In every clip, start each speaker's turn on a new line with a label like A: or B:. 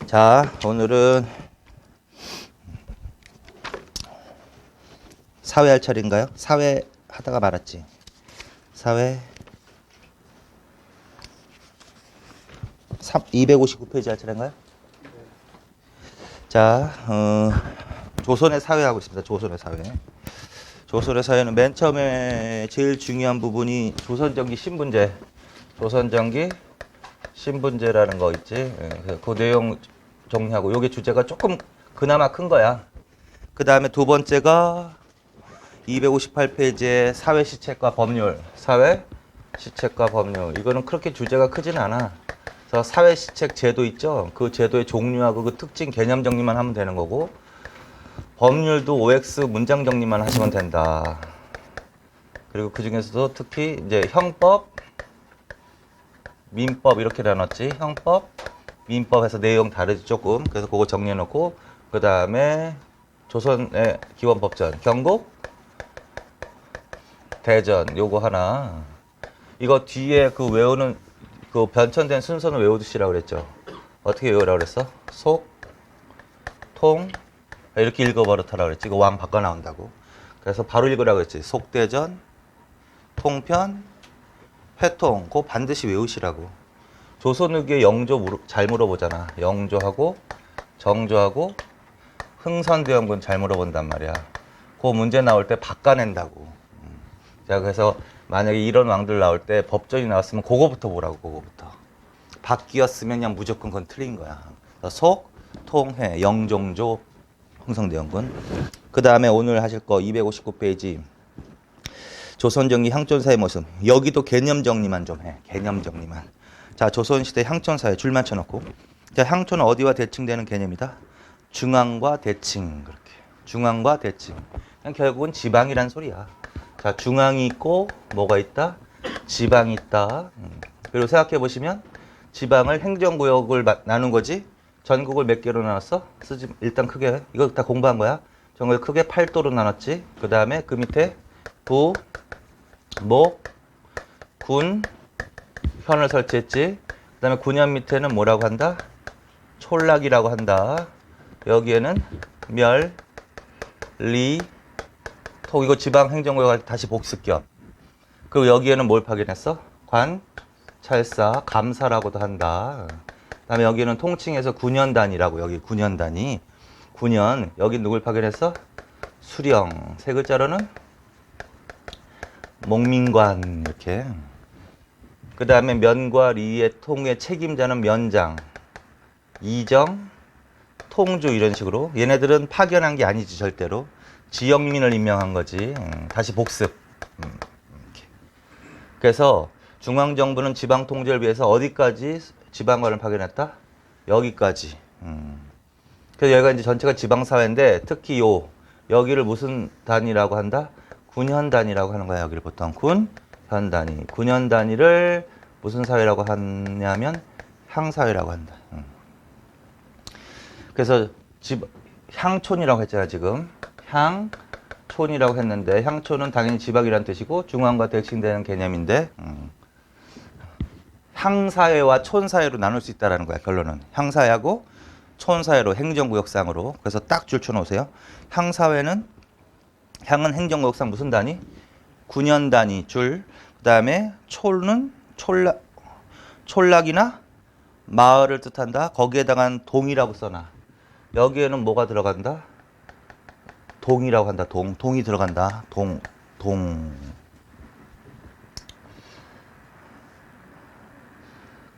A: 자, 오늘은 사회 할 차례인가요? 사회 하다가 말았지. 사회 259페이지 할 차례인가요? 자, 조선의 사회 하고 있습니다. 조선의 사회. 조선의 사회는 맨 처음에 제일 중요한 부분이 조선전기 신분제. 조선전기 신분제라는 거 있지. 그 내용 정리하고 요게 주제가 조금 그나마 큰 거야. 그 다음에 두 번째가 258페이지의 사회 시책과 법률. 사회 시책과 법률. 이거는 그렇게 주제가 크진 않아. 그래서 사회 시책 제도 있죠. 그 제도의 종류하고 그 특징 개념 정리만 하면 되는 거고, 법률도 OX 문장 정리만 하시면 된다. 그리고 그 중에서도 특히 이제 형법, 민법 이렇게 나눴지. 형법, 민법에서 내용 다르지 조금. 그래서 그거 정리해 놓고, 그 다음에 조선의 기원법전, 경국, 대전 요거 하나. 이거 뒤에 그 외우는 그 변천된 순서는 외우시라고 그랬죠. 어떻게 외우라고 그랬어? 속, 통, 이렇게 읽어버릇하라고 그랬지. 이거 왕 바꿔 나온다고. 그래서 바로 읽으라고 그랬지. 속대전, 통편, 회통. 그거 반드시 외우시라고. 조선후기의 영조 잘 물어보잖아. 영조하고 정조하고 흥선대원군 잘 물어본단 말이야. 그 문제 나올 때 바꿔낸다고. 자, 그래서 만약에 이런 왕들 나올 때 법전이 나왔으면 그거부터 보라고. 그거부터. 바뀌었으면 그냥 무조건 그건 틀린 거야. 속, 통, 회, 영종조, 흥성대원군. 그 다음에 오늘 하실 거 259페이지 조선정기 향촌사의 모습. 여기도 개념 정리만 좀 해. 개념 정리만. 자, 조선시대 향촌사회 줄만 쳐놓고. 자, 향촌은 어디와 대칭되는 개념이다? 중앙과 대칭. 그렇게. 중앙과 대칭. 그냥 결국은 지방이란 소리야. 자, 중앙이 있고 뭐가 있다? 지방이 있다. 그리고 생각해 보시면 지방을 행정구역을 나눈 거지. 전국을 몇 개로 나눴어? 쓰지 일단 크게. 이거 다 공부한 거야. 전국을 크게 8도로 나눴지. 그 다음에 그 밑에 부, 목, 군, 현을 설치했지. 그 다음에 군현 밑에는 뭐라고 한다? 촌락이라고 한다. 여기에는 멸, 리, 토. 이거 지방 행정구역 다시 복습 겸. 그리고 여기에는 뭘 파견했어? 관, 찰사, 감사라고도 한다. 그 다음에 여기는 통칭해서 군현단이라고. 여기 군현단이. 군현. 여기 누굴 파견했어? 수령. 세 글자로는 목민관. 이렇게. 그 다음에 면과 리의 통의 책임자는 면장, 이정, 통주 이런 식으로. 얘네들은 파견한 게 아니지 절대로. 지역민을 임명한 거지. 다시 복습. 이렇게. 그래서 중앙정부는 지방통제를 위해서 어디까지 지방관을 파견했다? 여기까지. 그래서 여기가 이제 전체가 지방사회인데 특히 여기를 무슨 단위라고 한다? 군현단위라고 하는 거야. 여기를 보통 군현단위. 군현단위를 무슨 사회라고 하냐면 향사회라고 한다. 그래서 향촌이라고 했잖아 지금. 향촌이라고 했는데 향촌은 당연히 지방이란 뜻이고 중앙과 대칭되는 개념인데 향사회와 촌사회로 나눌 수 있다는 거야. 결론은 향사회하고 촌사회로 행정구역상으로. 그래서 딱 줄 쳐놓으세요. 향사회는 향은 행정구역상 무슨 단위? 군현 단위 줄. 그 다음에 촌은 촌락이나 마을을 뜻한다. 거기에다가 동이라고 써놔. 여기에는 뭐가 들어간다? 동이라고 한다. 동이 들어간다. 동.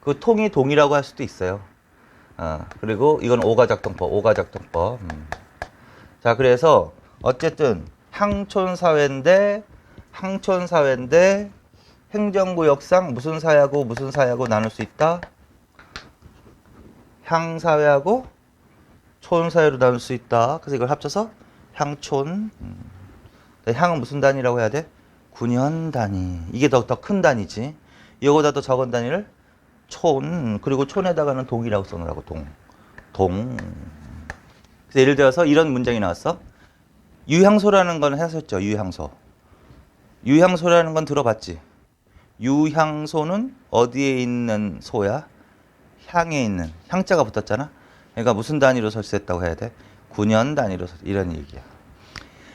A: 그 통이 동이라고 할 수도 있어요. 그리고 이건 오가작동법. 자, 그래서 어쨌든 향촌사회인데 행정구역상 무슨 사회하고 무슨 사회하고 나눌 수 있다? 향사회하고 촌사회로 나눌 수 있다. 그래서 이걸 합쳐서 향촌. 향은 무슨 단위라고 해야 돼? 군현 단위. 이게 더 큰 단위지. 이거보다 더 적은 단위를 촌. 그리고 촌에다가는 동이라고 써놓으라고. 동. 그래서 예를 들어서 이런 문장이 나왔어. 유향소라는 건 하셨죠. 유향소라는 건 들어봤지. 유향소는 어디에 있는 소야? 향에 있는. 향자가 붙었잖아. 그러니까 무슨 단위로 설치했다고 해야 돼? 9년 단위로 이런 얘기야.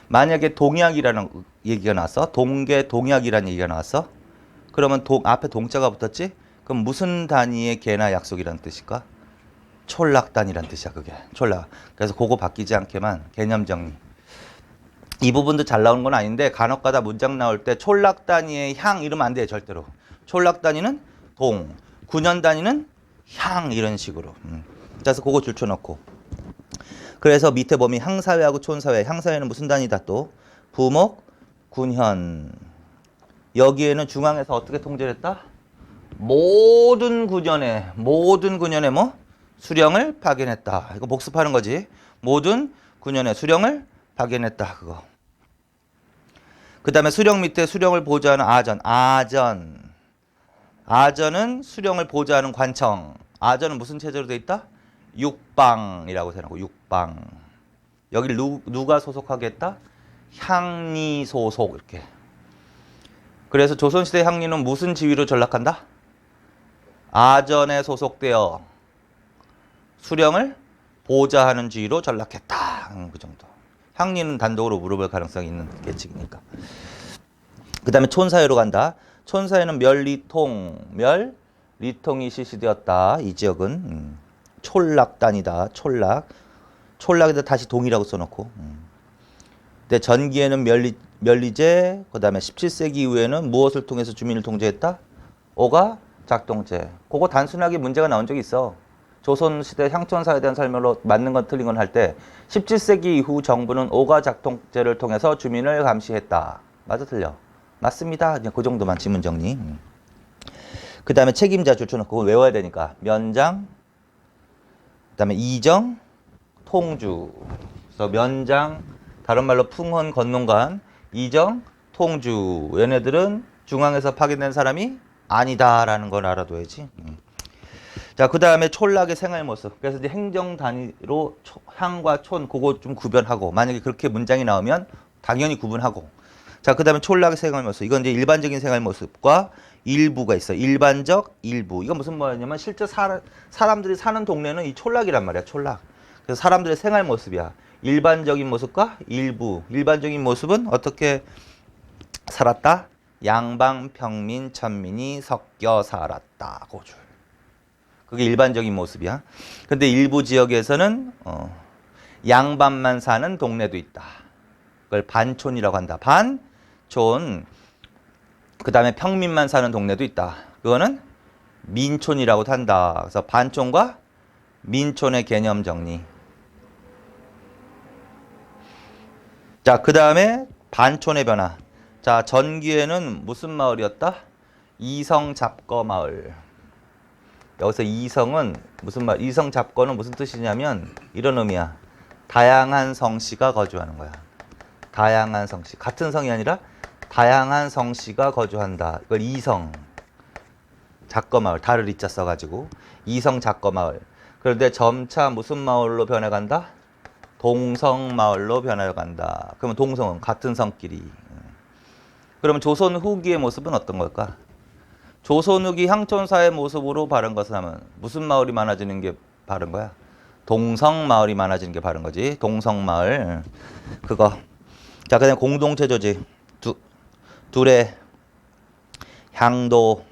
A: 만약에 동약이라는 얘기가 나왔어. 동계 동약이라는 얘기가 나왔어. 그러면 앞에 동자가 붙었지? 그럼 무슨 단위의 개나 약속이라는 뜻일까? 촌락단이란 뜻이야, 그게. 촌락. 그래서 그거 바뀌지 않게만 개념 정리. 이 부분도 잘 나오는 건 아닌데 간혹가다 문장 나올 때 촌락단위의 향 이러면 안 돼, 절대로. 촌락단위는 동, 9년 단위는 향 이런 식으로. 그래서 그거 줄쳐놓고. 그래서 밑에 보면 향사회하고 촌사회. 향사회는 무슨 단위다 또? 부목, 군현. 여기에는 중앙에서 어떻게 통제를 했다? 모든 구년에 뭐? 수령을 파견했다. 이거 복습하는 거지. 모든 구년에 수령을 파견했다. 그거. 그 다음에 수령 밑에 수령을 보좌하는 아전은 수령을 보좌하는 관청. 아전은 무슨 체제로 돼 있다? 육방이라고 해놓고 육방. 여기 누가 소속하겠다? 향리 소속 이렇게. 그래서 조선시대 향리는 무슨 지위로 전락한다? 아전에 소속되어 수령을 보좌하는 지위로 전락했다. 그 정도. 향리는 단독으로 물어볼 가능성이 있는 계층이니까. 그 다음에 촌사회로 간다. 촌사회는 리통이 실시되었다. 이 지역은 촌락단이다. 촌락에다 다시 동이라고 써놓고. 근데 전기에는 면리제, 그 다음에 17세기 이후에는 무엇을 통해서 주민을 통제했다? 오가 작동제. 그거 단순하게 문제가 나온 적이 있어. 조선시대 향촌사에 대한 설명으로 맞는 건 틀린 건 할 때 17세기 이후 정부는 오가 작동제를 통해서 주민을 감시했다. 맞아 틀려? 맞습니다. 그냥 그 정도만 지문 정리. 그 다음에 책임자 줄쳐놓고 그거 외워야 되니까 면장, 그 다음에 이정, 통주. 그래서 면장, 다른 말로 풍헌 건농관, 이정, 통주. 얘네들은 중앙에서 파견된 사람이 아니다라는 걸 알아둬야지. 자, 그 다음에 촌락의 생활 모습. 그래서 이제 행정 단위로 향과 촌, 그거 좀 구별하고, 만약에 그렇게 문장이 나오면 당연히 구분하고. 자, 그 다음에 촌락의 생활 모습. 이건 이제 일반적인 생활 모습과 일부가 있어요. 일반적, 일부. 이건 무슨 말이냐면 실제 사람들이 사는 동네는 이 촌락이란 말이야, 촌락. 그래서 사람들의 생활 모습이야. 일반적인 모습과 일부. 일반적인 모습은 어떻게 살았다? 양방, 평민, 천민이 섞여 살았다. 그 줄. 그게 일반적인 모습이야. 근데 일부 지역에서는 양반만 사는 동네도 있다. 그걸 반촌이라고 한다. 반촌. 그 다음에 평민만 사는 동네도 있다. 그거는 민촌이라고 한다. 그래서 반촌과 민촌의 개념 정리. 자, 그 다음에 반촌의 변화. 자, 전기에는 무슨 마을이었다? 이성 잡거 마을. 여기서 이성은 무슨 말? 이성 잡거는 무슨 뜻이냐면 이런 의미야. 다양한 성씨가 거주하는 거야. 다양한 성씨. 같은 성이 아니라 다양한 성씨가 거주한다. 이걸 이성 잡거 마을. 다를 이자 써가지고 이성 잡거 마을. 그런데 점차 무슨 마을로 변해간다? 동성 마을로 변해간다. 그러면 동성은 같은 성끼리. 그러면 조선 후기의 모습은 어떤 걸까? 조선 후기 향촌사의 모습으로 바른 것을 하면 무슨 마을이 많아지는 게 바른 거야? 동성 마을이 많아지는 게 바른 거지. 동성 마을. 그거. 자, 그다음에 공동체 조직. 둘의 향독의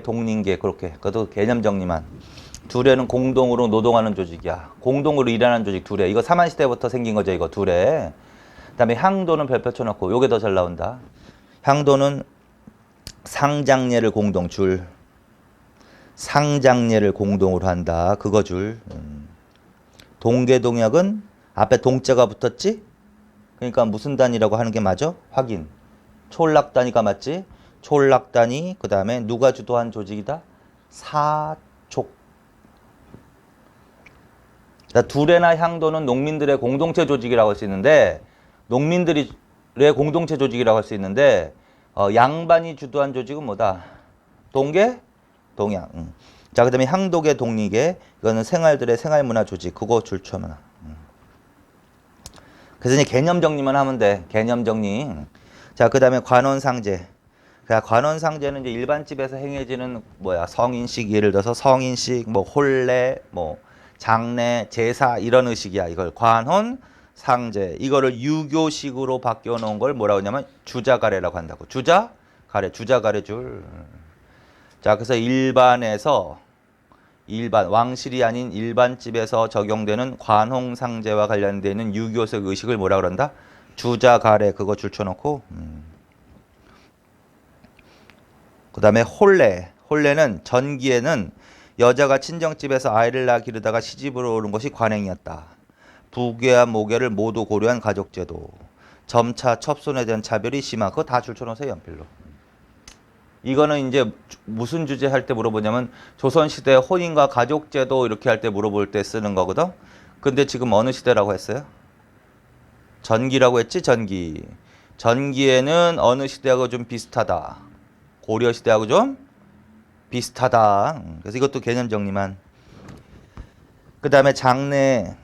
A: 동린계 그렇게. 그것도 개념 정리만. 둘에는 공동으로 노동하는 조직이야. 공동으로 일하는 조직 둘에. 이거 사만시대부터 생긴 거죠. 이거 둘에. 그다음에 향도는 별표 쳐놓고 요게 더 잘 나온다. 향도는 상장례를 공동 줄. 상장례를 공동으로 한다. 그거 줄. 동계동약은 앞에 동자가 붙었지? 그러니까 무슨 단위라고 하는 게 맞아? 확인. 촌락단위가 맞지? 촌락단위. 그 다음에 누가 주도한 조직이다? 사족. 둘에나 향도는 농민들의 공동체 조직이라고 할 수 있는데 농민들의 공동체 조직이라고 할 수 있는데 양반이 주도한 조직은 뭐다? 동계? 동양. 자, 그 다음에 향독의 동리계. 이거는 생활들의 생활문화 조직. 그거 줄쳐놔. 그래서 이제 개념 정리만 하면 돼. 개념 정리. 자, 그 다음에 관원상제. 관원상제는 이제 일반 집에서 행해지는 성인식, 예를 들어서 성인식, 혼례, 장례, 제사 이런 의식이야. 이걸 관혼, 상제 이거를 유교식으로 바뀌어 놓은 걸 뭐라고 하냐면 주자가래라고 한다고. 주자가래, 주자가래줄. 자, 그래서 일반 왕실이 아닌 일반 집에서 적용되는 관홍상제와 관련되는 유교적 의식을 뭐라 그런다? 주자가래 그거 줄쳐놓고 그 다음에 혼례는 전기에는 여자가 친정집에서 아이를 낳아 기르다가 시집으로 오는 것이 관행이었다. 부계와 모계를 모두 고려한 가족제도. 점차 첩손에 대한 차별이 심한 그거 다 줄쳐놓으세요 연필로. 이거는 이제 무슨 주제 할 때 물어보냐면 조선시대 혼인과 가족제도 이렇게 할 때 물어볼 때 쓰는 거거든. 근데 지금 어느 시대라고 했어요? 전기라고 했지. 전기에는 어느 시대하고 좀 비슷하다. 고려시대하고 좀 비슷하다. 그래서 이것도 개념 정리만. 그 다음에 장례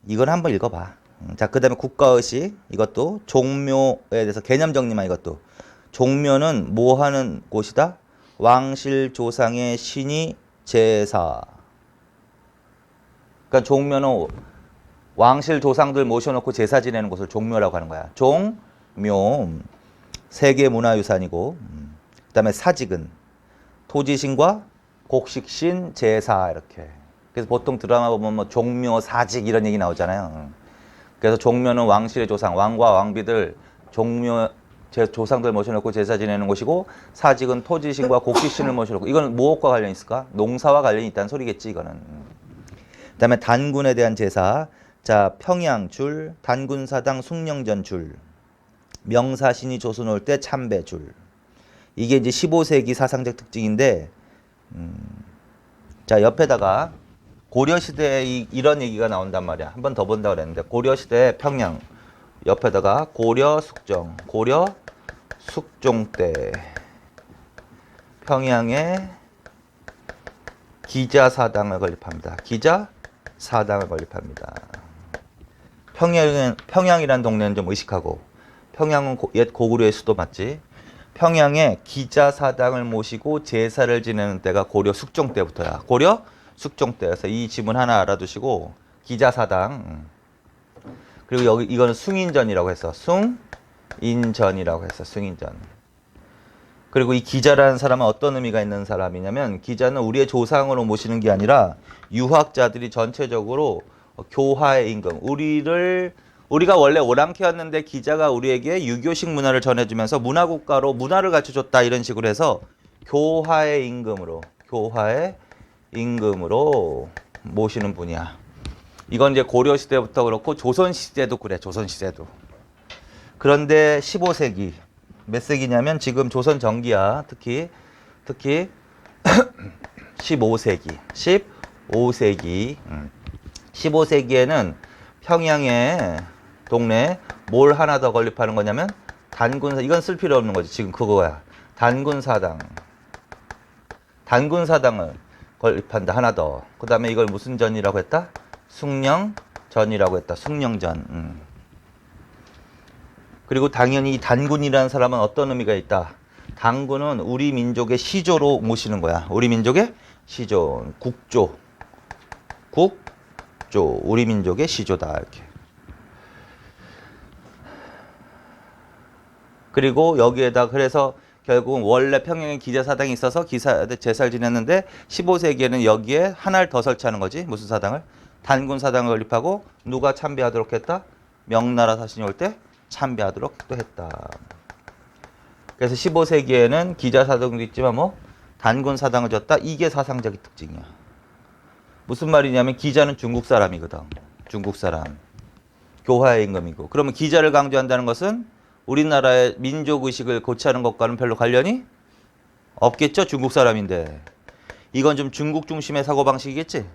A: 이건 한번 읽어봐. 자, 그 다음에 국가의식 이것도 종묘에 대해서 개념 정리만. 이것도 종묘는 뭐 하는 곳이다? 왕실 조상의 신이 제사. 그러니까 종묘는 왕실 조상들 모셔놓고 제사 지내는 곳을 종묘라고 하는 거야. 종묘 세계문화유산이고 그 다음에 사직은 토지신과 곡식신 제사 이렇게. 그래서 보통 드라마 보면 뭐 종묘 사직 이런 얘기 나오잖아요. 그래서 종묘는 왕실의 조상, 왕과 왕비들 종묘 조상들 모셔놓고 제사 지내는 곳이고 사직은 토지신과 곡식신을 모셔놓고. 이건 무엇과 관련이 있을까? 농사와 관련이 있다는 소리겠지 이거는. 그 다음에 단군에 대한 제사. 자, 평양줄, 단군사당 숭령전줄, 명사신이 조선 올 때 참배줄. 이게 이제 15세기 사상적 특징인데 자, 옆에다가 고려시대에 이런 얘기가 나온단 말이야. 한 번 더 본다고 그랬는데 고려시대 평양 옆에다가 고려 숙종 때 평양에 기자사당을 건립합니다. 기자사당을 건립합니다. 평양이라는 동네는 좀 의식하고, 평양은 옛 고구려의 수도 맞지? 평양에 기자사당을 모시고 제사를 지내는 때가 고려 숙종 때부터야. 고려 숙종 때여서 이 지문 하나 알아두시고 기자사당. 그리고 여기 이거는 숭인전이라고 했어. 숭인전이라고 했어. 숭인전. 그리고 이 기자라는 사람은 어떤 의미가 있는 사람이냐면 기자는 우리의 조상으로 모시는 게 아니라 유학자들이 전체적으로 교화의 임금. 우리가 원래 오랑캐였는데 기자가 우리에게 유교식 문화를 전해주면서 문화국가로 문화를 가르쳐줬다 이런 식으로 해서 교화의 임금으로 모시는 분이야. 이건 이제 고려시대부터 그렇고 조선시대도 그래. 조선시대도. 그런데 15세기 몇 세기냐면 지금 조선 전기야. 특히 15세기 15세기에는 평양에 동네에 뭘 하나 더 건립하는 거냐면 단군사. 이건 쓸 필요 없는 거지. 지금 그거야. 단군사당을 건립한다. 하나 더. 그 다음에 이걸 무슨 전이라고 했다? 숭령전이라고 했다. 숭령전. 그리고 당연히 이 단군이라는 사람은 어떤 의미가 있다? 단군은 우리 민족의 시조로 모시는 거야. 우리 민족의 시조. 국조. 우리 민족의 시조다. 이렇게. 그리고 여기에다 그래서 결국은 원래 평양에 기자사당이 있어서 제사를 지냈는데 15세기에는 여기에 하나를 더 설치하는 거지. 무슨 사당을? 단군사당을 건립하고 누가 참배하도록 했다? 명나라 사신이 올 때 참배하도록 또 했다. 그래서 15세기에는 기자사당도 있지만 뭐 단군사당을 줬다. 이게 사상적인 특징이야. 무슨 말이냐면 기자는 중국 사람이거든. 중국 사람. 교화의 임금이고. 그러면 기자를 강조한다는 것은 우리나라의 민족의식을 고취하는 것과는 별로 관련이 없겠죠. 중국 사람인데. 이건 좀 중국 중심의 사고방식이겠지.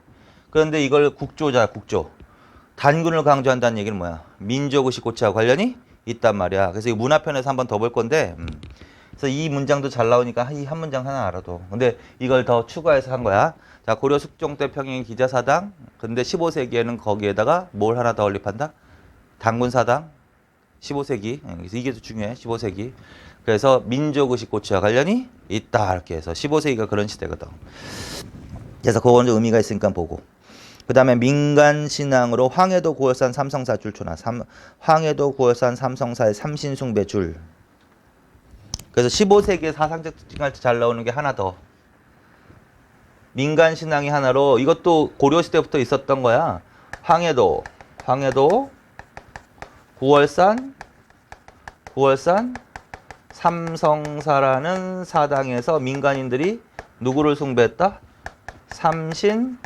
A: 그런데 이걸 국조. 단군을 강조한다는 얘기는 뭐야? 민족의식 고취하고 관련이 있단 말이야. 그래서 이 문화편에서 한 번 더 볼 건데 그래서 이 문장도 잘 나오니까 이 한 문장 하나 알아도. 근데 이걸 더 추가해서 한 거야. 자, 고려 숙종 때 평양 기자사당. 근데 15세기에는 거기에다가 뭘 하나 더 건립한다? 단군사당. 15세기. 그래서 이게 더 중요해. 15세기. 그래서 민족의식 고취와 관련이 있다. 이렇게 해서 15세기가 그런 시대거든. 그래서 그건 좀 의미가 있으니까 보고. 그 다음에 민간 신앙으로 황해도 고열산 삼성사 줄초나 황해도 고열산 삼성사의 삼신숭배 줄. 그래서 15세기의 사상적 특징할 때 잘 나오는 게 하나 더. 민간 신앙이 하나로 이것도 고려시대부터 있었던 거야. 황해도 고열산 삼성사라는 사당에서 민간인들이 누구를 숭배했다? 삼신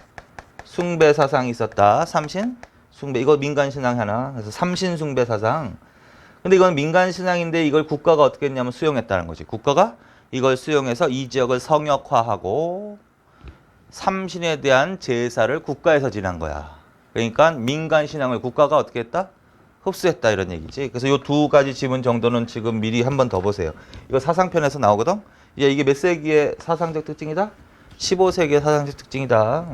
A: 숭배 사상이 있었다. 삼신 숭배. 이거 민간 신앙 하나. 그래서 삼신 숭배 사상. 근데 이건 민간 신앙인데 이걸 국가가 어떻게 했냐면 수용했다는 거지. 국가가 이걸 수용해서 이 지역을 성역화하고 삼신에 대한 제사를 국가에서 지난 거야. 그러니까 민간 신앙을 국가가 어떻게 했다? 흡수했다 이런 얘기지. 그래서 이 두 가지 지문 정도는 지금 미리 한 번 더 보세요. 이거 사상편에서 나오거든. 이게 몇 세기의 사상적 특징이다? 15세기의 사상적 특징이다.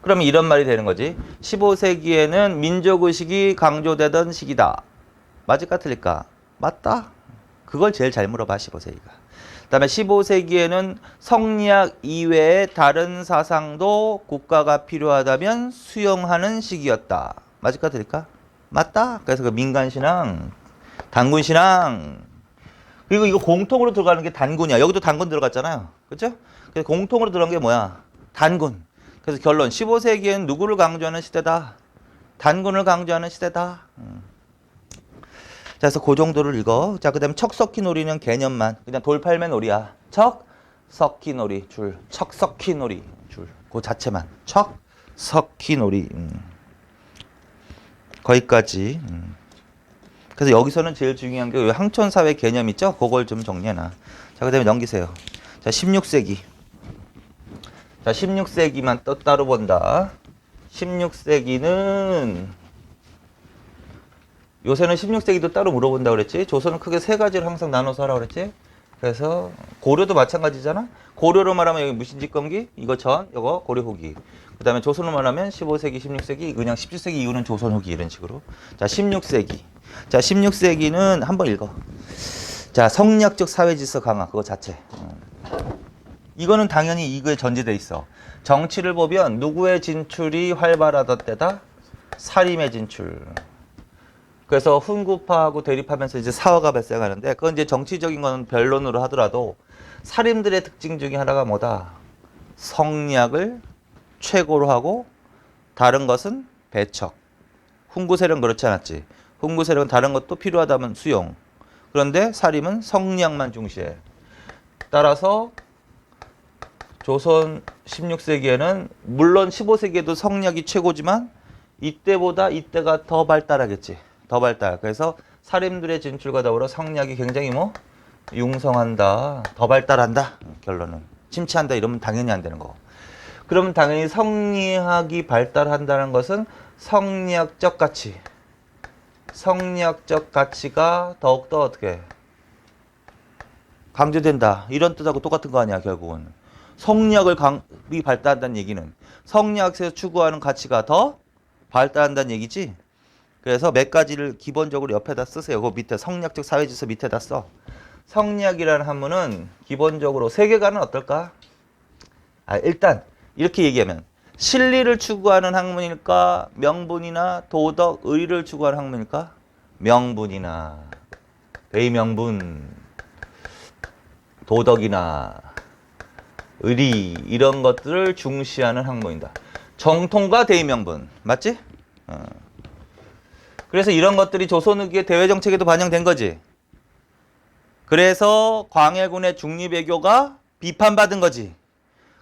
A: 그러면 이런 말이 되는 거지. 15세기에는 민족의식이 강조되던 시기다. 맞을까 틀릴까? 맞다. 그걸 제일 잘 물어봐 15세기가. 그 다음에 15세기에는 성리학 이외의 다른 사상도 국가가 필요하다면 수용하는 시기였다. 맞을까 틀릴까? 맞다. 그래서 그 민간신앙, 단군신앙, 그리고 이거 공통으로 들어가는 게 단군이야. 여기도 단군 들어갔잖아요. 그렇죠? 그래서 공통으로 들어간 게 뭐야? 단군. 그래서 결론 15세기에는 누구를 강조하는 시대다? 단군을 강조하는 시대다. 자, 그래서 그 정도를 읽어. 자, 그 다음에 척석희놀이는 개념만 그냥 돌팔매 놀이야. 척석희놀이 줄. 척석희놀이 줄. 그 자체만. 척석희놀이. 거기까지. 그래서 여기서는 제일 중요한 게 항촌사회 개념 있죠? 그걸 좀 정리해놔. 자, 그 다음에 넘기세요. 자, 16세기. 자, 16세기만 또 따로 본다. 16세기는 요새는 16세기도 따로 물어본다고 그랬지. 조선은 크게 세 가지를 항상 나눠서 하라고 그랬지. 그래서 고려도 마찬가지잖아. 고려로 말하면 여기 무신직검기, 이거 전, 이거 고려 후기. 그 다음에 조선으로 말하면 15세기, 16세기, 그냥 17세기 이후는 조선 후기 이런 식으로. 자, 16세기. 자, 16세기는 한번 읽어. 자, 성리학적 사회질서 강화, 그거 자체. 이거는 당연히 이거에 전제돼 있어. 정치를 보면 누구의 진출이 활발하던 때다? 사림의 진출. 그래서 훈구파하고 대립하면서 이제 사화가 발생하는데, 그건 이제 정치적인 건 변론으로 하더라도 사림들의 특징 중에 하나가 뭐다? 성리학을 최고로 하고 다른 것은 배척. 훈구 세력은 그렇지 않았지. 훈구 세력은 다른 것도 필요하다면 수용. 그런데 사림은 성리학만 중시해. 따라서 조선 16세기에는 물론 15세기에도 성리학이 최고지만 이때보다 이때가 더 발달하겠지. 더 발달. 그래서 사림들의 진출과 더불어 성리학이 굉장히 융성한다. 더 발달한다. 결론은. 침체한다 이러면 당연히 안 되는 거. 그러면 당연히 성리학이 발달한다는 것은 성리학적 가치가 더욱더 어떻게 강조된다. 이런 뜻하고 똑같은 거 아니야 결국은. 성리학이 발달한다는 얘기는 성리학에서 추구하는 가치가 더 발달한다는 얘기지. 그래서 몇 가지를 기본적으로 옆에다 쓰세요. 그 밑에 성리학적 사회질서 밑에다 써. 성리학이라는 학문은 기본적으로 세계관은 어떨까? 일단 이렇게 얘기하면 실리를 추구하는 학문일까? 명분이나 도덕, 의리를 추구하는 학문일까? 명분이나 대의명분, 도덕이나 의리 이런 것들을 중시하는 학문이다. 정통과 대의명분 맞지? 그래서 이런 것들이 조선후기의 대외정책에도 반영된 거지. 그래서 광해군의 중립외교가 비판받은 거지.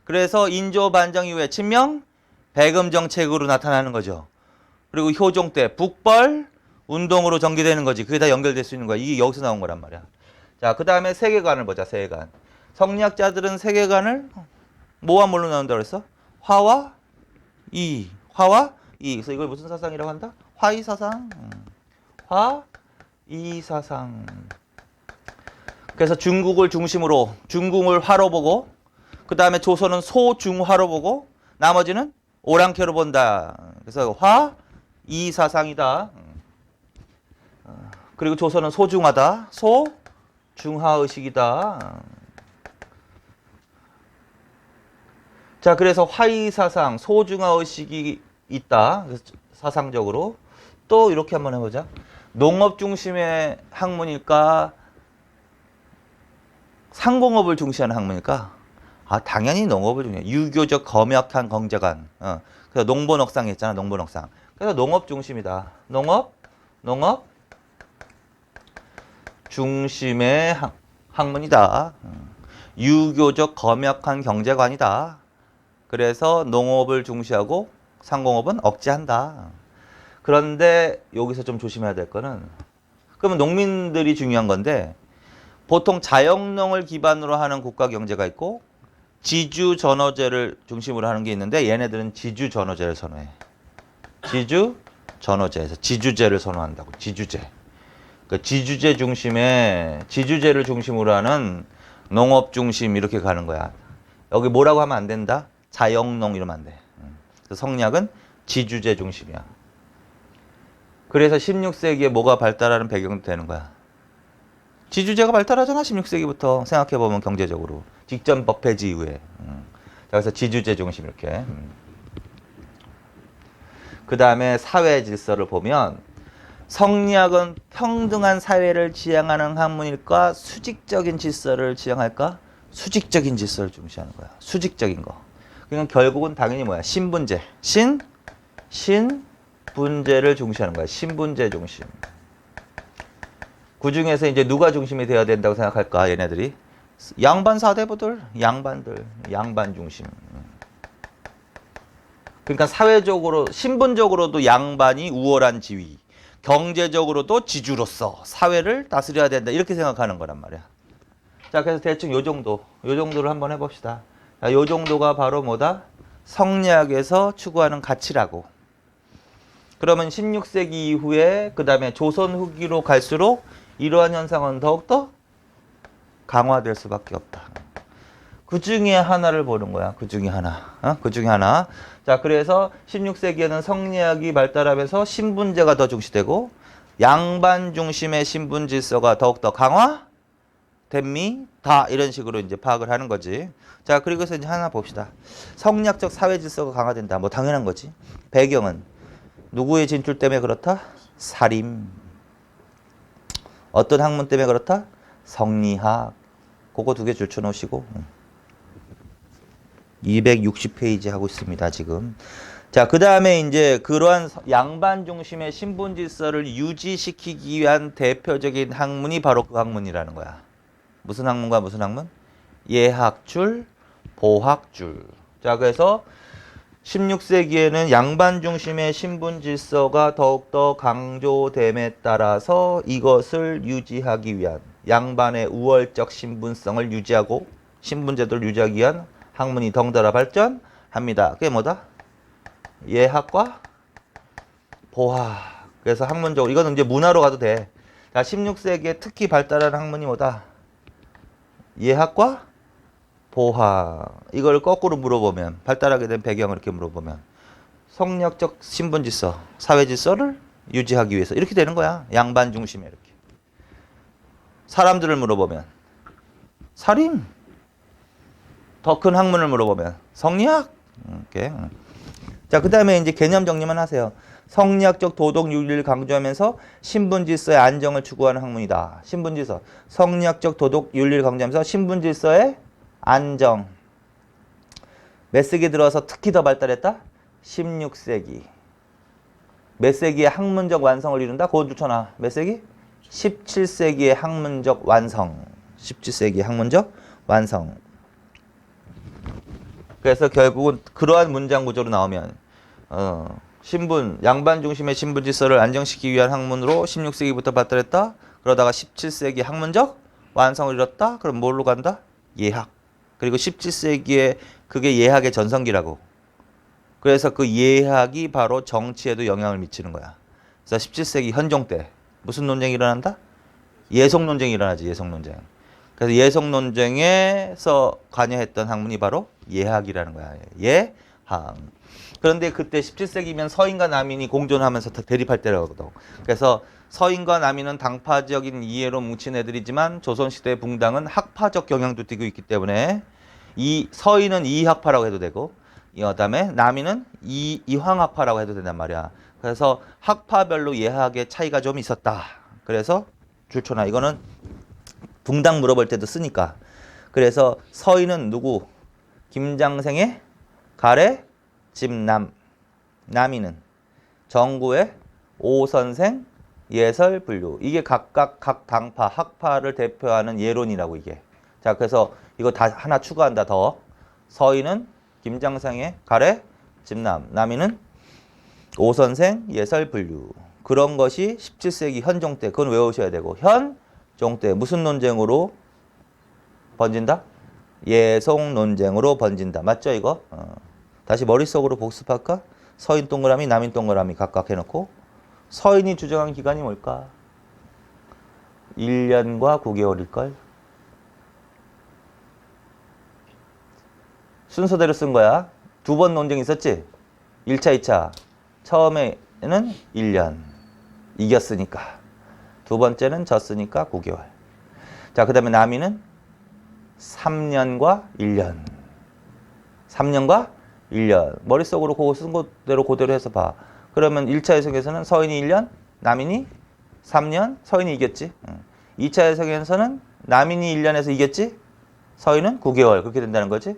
A: 그래서 인조 반정 이후에 친명 배금 정책으로 나타나는 거죠. 그리고 효종 때 북벌 운동으로 전개되는 거지. 그게 다 연결될 수 있는 거야. 이게 여기서 나온 거란 말이야. 자, 그 다음에 세계관을 보자. 세계관. 성리학자들은 세계관을 뭐와 뭘로 나눈다고 그랬어? 화와 이. 그래서 이걸 무슨 사상이라고 한다? 화이사상. 화이사상. 그래서 중국을 중심으로 중궁을 화로 보고 그 다음에 조선은 소중화로 보고 나머지는 오랑캐로 본다. 그래서 화이사상이다. 그리고 조선은 소중하다. 소중화의식이다. 자, 그래서 화의사상, 소중화의식이 있다. 그래서 사상적으로. 또 이렇게 한번 해보자. 농업 중심의 학문일까? 상공업을 중시하는 학문일까? 아, 당연히 농업을 중시해. 유교적 검역한 경제관. 그래서 농본억상이 있잖아, 농본억상. 그래서 농업 중심이다. 농업 중심의 학문이다. 유교적 검역한 경제관이다. 그래서 농업을 중시하고 상공업은 억제한다. 그런데 여기서 좀 조심해야 될 거는, 그러면 농민들이 중요한 건데, 보통 자영농을 기반으로 하는 국가 경제가 있고 지주 전어제를 중심으로 하는 게 있는데, 얘네들은 지주 전어제를 선호해. 지주 전어제에서 지주제를 선호한다고. 지주제. 그러니까 지주제를 중심으로 하는 농업 중심 이렇게 가는 거야. 여기 뭐라고 하면 안 된다. 자영농 이러면 안 돼. 그래서 성리학은 지주제 중심이야. 그래서 16세기에 뭐가 발달하는 배경도 되는 거야. 지주제가 발달하잖아, 16세기부터. 생각해보면 경제적으로. 직전법 폐지 이후에. 그래서 지주제 중심 이렇게. 그 다음에 사회 질서를 보면 성리학은 평등한 사회를 지향하는 학문일까? 수직적인 질서를 지향할까? 수직적인 질서를 중시하는 거야. 수직적인 거. 그러니까 결국은 당연히 뭐야? 신분제. 신분제를 중시하는 거야. 신분제 중심. 그 중에서 이제 누가 중심이 되어야 된다고 생각할까? 얘네들이. 양반 사대부들, 양반 중심. 그러니까 사회적으로, 신분적으로도 양반이 우월한 지위, 경제적으로도 지주로서 사회를 다스려야 된다. 이렇게 생각하는 거란 말이야. 자, 그래서 대충 요 정도를 한번 해봅시다. 자, 요 정도가 바로 뭐다? 성리학에서 추구하는 가치라고. 그러면 16세기 이후에 그 다음에 조선 후기로 갈수록 이러한 현상은 더욱더 강화될 수밖에 없다. 그 중에 하나를 보는 거야. 그 중에 하나. 그 중에 하나. 자, 그래서 16세기에는 성리학이 발달하면서 신분제가 더 중시되고 양반 중심의 신분 질서가 더욱더 강화됩니다. 이런 식으로 이제 파악을 하는 거지. 자, 그리고서 이제 하나 봅시다. 성리학적 사회 질서가 강화된다. 뭐 당연한 거지. 배경은 누구의 진출 때문에 그렇다? 사림. 어떤 학문 때문에 그렇다? 성리학. 그거 두 개 줄쳐놓으시고 260페이지 하고 있습니다, 지금. 자, 그 다음에 이제 그러한 양반 중심의 신분 질서를 유지시키기 위한 대표적인 학문이 바로 그 학문이라는 거야. 무슨 학문과 무슨 학문? 예학줄, 보학줄. 자, 그래서 16세기에는 양반 중심의 신분 질서가 더욱더 강조됨에 따라서 이것을 유지하기 위한, 양반의 우월적 신분성을 유지하고 신분제도를 유지하기 위한 학문이 덩달아 발전합니다. 그게 뭐다? 예학과 보학. 그래서 학문적으로 이거는 이제 문화로 가도 돼. 자, 16세기에 특히 발달한 학문이 뭐다? 예학과 보학. 이걸 거꾸로 물어보면, 발달하게 된 배경을 이렇게 물어보면 성리학적 신분 질서, 사회 질서를 유지하기 위해서 이렇게 되는 거야. 양반 중심에 이렇게. 사람들을 물어보면 사림. 더 큰 학문을 물어보면 성리학. 이렇게. 자, 그 다음에 이제 개념 정리만 하세요. 성리학적 도덕 윤리를 강조하면서 신분 질서의 안정을 추구하는 학문이다. 신분 질서. 성리학적 도덕 윤리를 강조하면서 신분 질서의 안정. 몇 세기 들어서 특히 더 발달했다? 16세기. 몇 세기에 학문적 완성을 이룬다? 그건 좋잖아. 몇 세기? 17세기의 학문적 완성. 17세기의 학문적 완성. 그래서 결국은 그러한 문장 구조로 나오면 신분, 양반 중심의 신분 질서를 안정시키기 위한 학문으로 16세기부터 발달했다. 그러다가 17세기 학문적 완성을 이뤘다. 그럼 뭘로 간다? 예학. 그리고 17세기에 그게 예학의 전성기라고. 그래서 그 예학이 바로 정치에도 영향을 미치는 거야. 그래서 17세기 현종 때 무슨 논쟁이 일어난다? 예속 논쟁이 일어나지. 예속 논쟁. 그래서 예속 논쟁에서 관여했던 학문이 바로 예학이라는 거야. 예학. 그런데 그때 17세기면 서인과 남인이 공존하면서 대립할 때라거든. 그래서 서인과 남인은 당파적인 이해로 뭉친 애들이지만 조선시대 붕당은 학파적 경향도 띠고 있기 때문에 이 서인은 이학파라고 해도 되고, 그다음에 남이는 이황학파라고 해도 된단 말이야. 그래서 학파별로 예학의 차이가 좀 있었다. 그래서 줄초나 이거는 붕당 물어볼 때도 쓰니까. 그래서 서인은 누구? 김장생의 가래 집남. 남이는 정구의 오선생 예설분류. 이게 각각 각 당파, 학파를 대표하는 예론이라고 이게. 자, 그래서 이거 다 하나 추가한다 더. 서인은 김장생의 가래 집남. 남이는 오선생 예설분류. 그런 것이 17세기 현종 때. 그건 외우셔야 되고. 현종 때 무슨 논쟁으로 번진다? 예송 논쟁으로 번진다. 맞죠 이거? 다시 머릿속으로 복습할까? 서인 동그라미, 남인 동그라미 각각 해놓고 서인이 주장한 기간이 뭘까? 1년과 9개월일걸? 순서대로 쓴 거야. 두 번 논쟁 있었지? 1차, 2차. 처음에는 1년. 이겼으니까. 두 번째는 졌으니까 9개월. 자, 그 다음에 남이는 3년과 1년. 3년과 1년. 머릿속으로 그거 쓴 그대로 해서 봐. 그러면 1차 해석에서는 서인이 1년, 남인이 3년, 서인이 이겼지. 2차 해석에서는 남인이 1년에서 이겼지. 서인은 9개월. 그렇게 된다는 거지.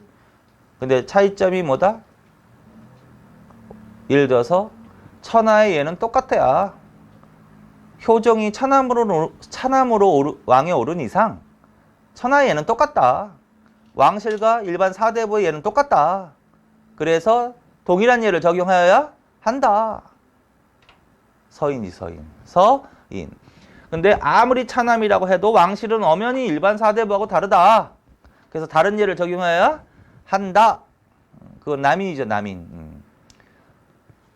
A: 근데 차이점이 뭐다? 예를 들어서 천하의 얘는 똑같아야. 효종이 차남으로 왕에 오른 이상 천하의 얘는 똑같다. 왕실과 일반 사대부의 얘는 똑같다. 그래서 동일한 예를 적용하여야 한다. 서인이 서인. 서인. 근데 아무리 차남이라고 해도 왕실은 엄연히 일반 사대부하고 다르다. 그래서 다른 예를 적용하여야 한다. 그건 남인이죠, 남인.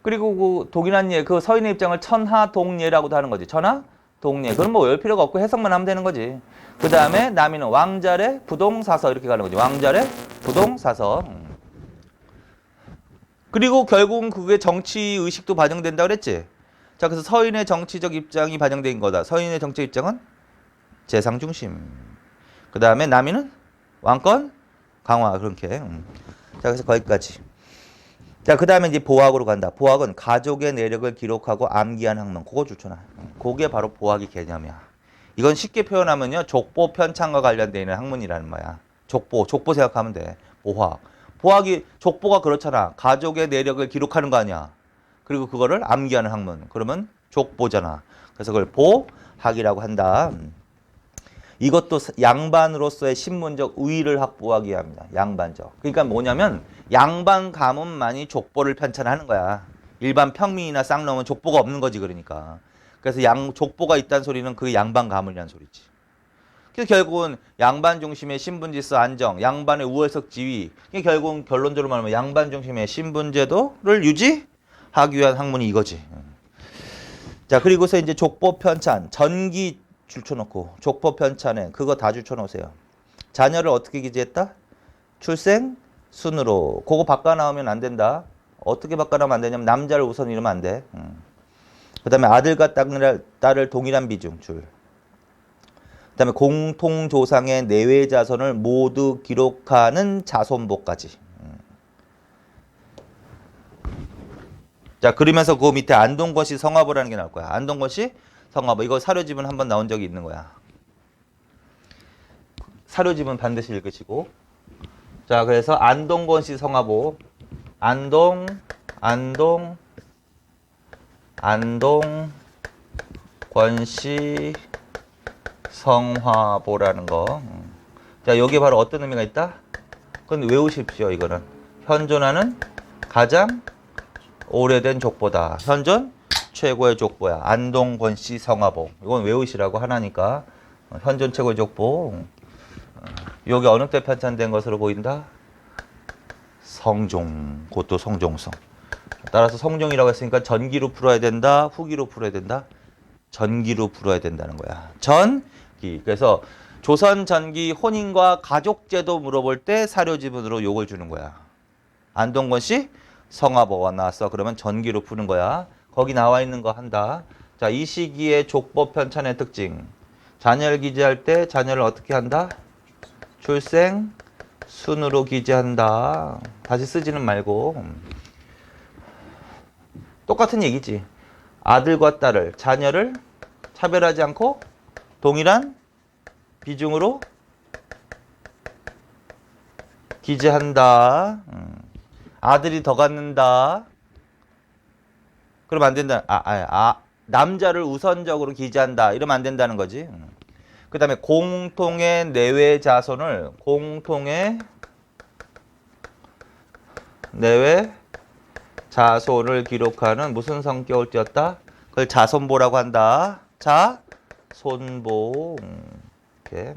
A: 그리고 그 동일한 예, 그 서인의 입장을 천하동예라고도 하는 거지. 천하동예. 그건 뭐 외울 필요가 없고 해석만 하면 되는 거지. 그 다음에 남인은 왕잘의 부동사서 이렇게 가는 거지. 왕잘의 부동사서. 그리고 결국은 그게 정치의식도 반영된다 그랬지. 자, 그래서 서인의 정치적 입장이 반영된 거다. 서인의 정치적 입장은 재상 중심. 그 다음에 남인은 왕권 강화 그렇게. 자, 그래서 거기까지. 자, 그 다음에 이제 보학으로 간다. 보학은 가족의 내력을 기록하고 암기한 학문. 그거 좋잖아. 그게 바로 보학의 개념이야. 이건 쉽게 표현하면요. 족보 편찬과 관련되어 있는 학문이라는 거야. 족보 생각하면 돼. 보학. 보학이, 족보가 그렇잖아. 가족의 내력을 기록하는 거 아니야. 그리고 그거를 암기하는 학문. 그러면 족보잖아. 그래서 그걸 보학이라고 한다. 이것도 양반으로서의 신문적 우위를 확보하기 위함이다. 양반적. 그러니까 뭐냐면 양반 가문만이 족보를 편찬하는 거야. 일반 평민이나 쌍놈은 족보가 없는 거지 그러니까. 그래서 족보가 있다는 소리는 그 양반 가문이라는 소리지. 그래서 결국은 양반 중심의 신분질서 안정, 양반의 우월적 지위. 결국은 결론적으로 말하면 양반 중심의 신분제도를 유지하기 위한 학문이 이거지. 자, 그리고서 이제 족보 편찬, 전기 줄쳐놓고 족보 편찬에 그거 다 줄쳐놓으세요. 자녀를 어떻게 기재했다? 출생 순으로. 그거 바꿔 나오면 안 된다. 어떻게 바꿔 나오면 안 되냐면 남자를 우선 이러면 안 돼. 그 다음에 아들과 딸을 동일한 비중 줄. 그 다음에 공통조상의 내외 자손을 모두 기록하는 자손보까지. 자, 그러면서 그 밑에 안동권씨 성화보라는 게 나올 거야. 안동권씨 성화보. 이거 사료지문 한번 나온 적이 있는 거야. 사료지문 반드시 읽으시고. 자, 그래서 안동권씨 성화보. 안동권씨 성화보라는 거. 자, 여기 바로 어떤 의미가 있다? 그건 외우십시오, 이거는. 현존하는 가장 오래된 족보다. 현존 최고의 족보야. 안동권씨 성화보. 이건 외우시라고 하나니까. 현존 최고의 족보. 여기 어느 때 편찬된 것으로 보인다? 성종. 그것도 성종성. 따라서 성종이라고 했으니까 전기로 풀어야 된다? 후기로 풀어야 된다? 전기로 풀어야 된다는 거야. 전기. 그래서 조선 전기 혼인과 가족제도 물어볼 때 사료지문으로 요걸 주는 거야. 안동권씨 성화보가 나왔어. 그러면 전기로 푸는 거야. 거기 나와 있는 거 한다. 자, 이 시기에 족보 편찬의 특징. 자녀를 기재할 때 자녀를 어떻게 한다? 출생 순으로 기재한다. 다시 쓰지는 말고. 똑같은 얘기지. 아들과 딸을, 자녀를 차별하지 않고 동일한 비중으로 기재한다. 아들이 더 갖는다. 그러면 안 된다. 남자를 우선적으로 기재한다. 이러면 안 된다는 거지. 그 다음에 공통의 내외 자손을 공통의 내외 자손을 기록하는 무슨 성격을 띄었다? 그걸 자손보라고 한다. 자손보. 이렇게.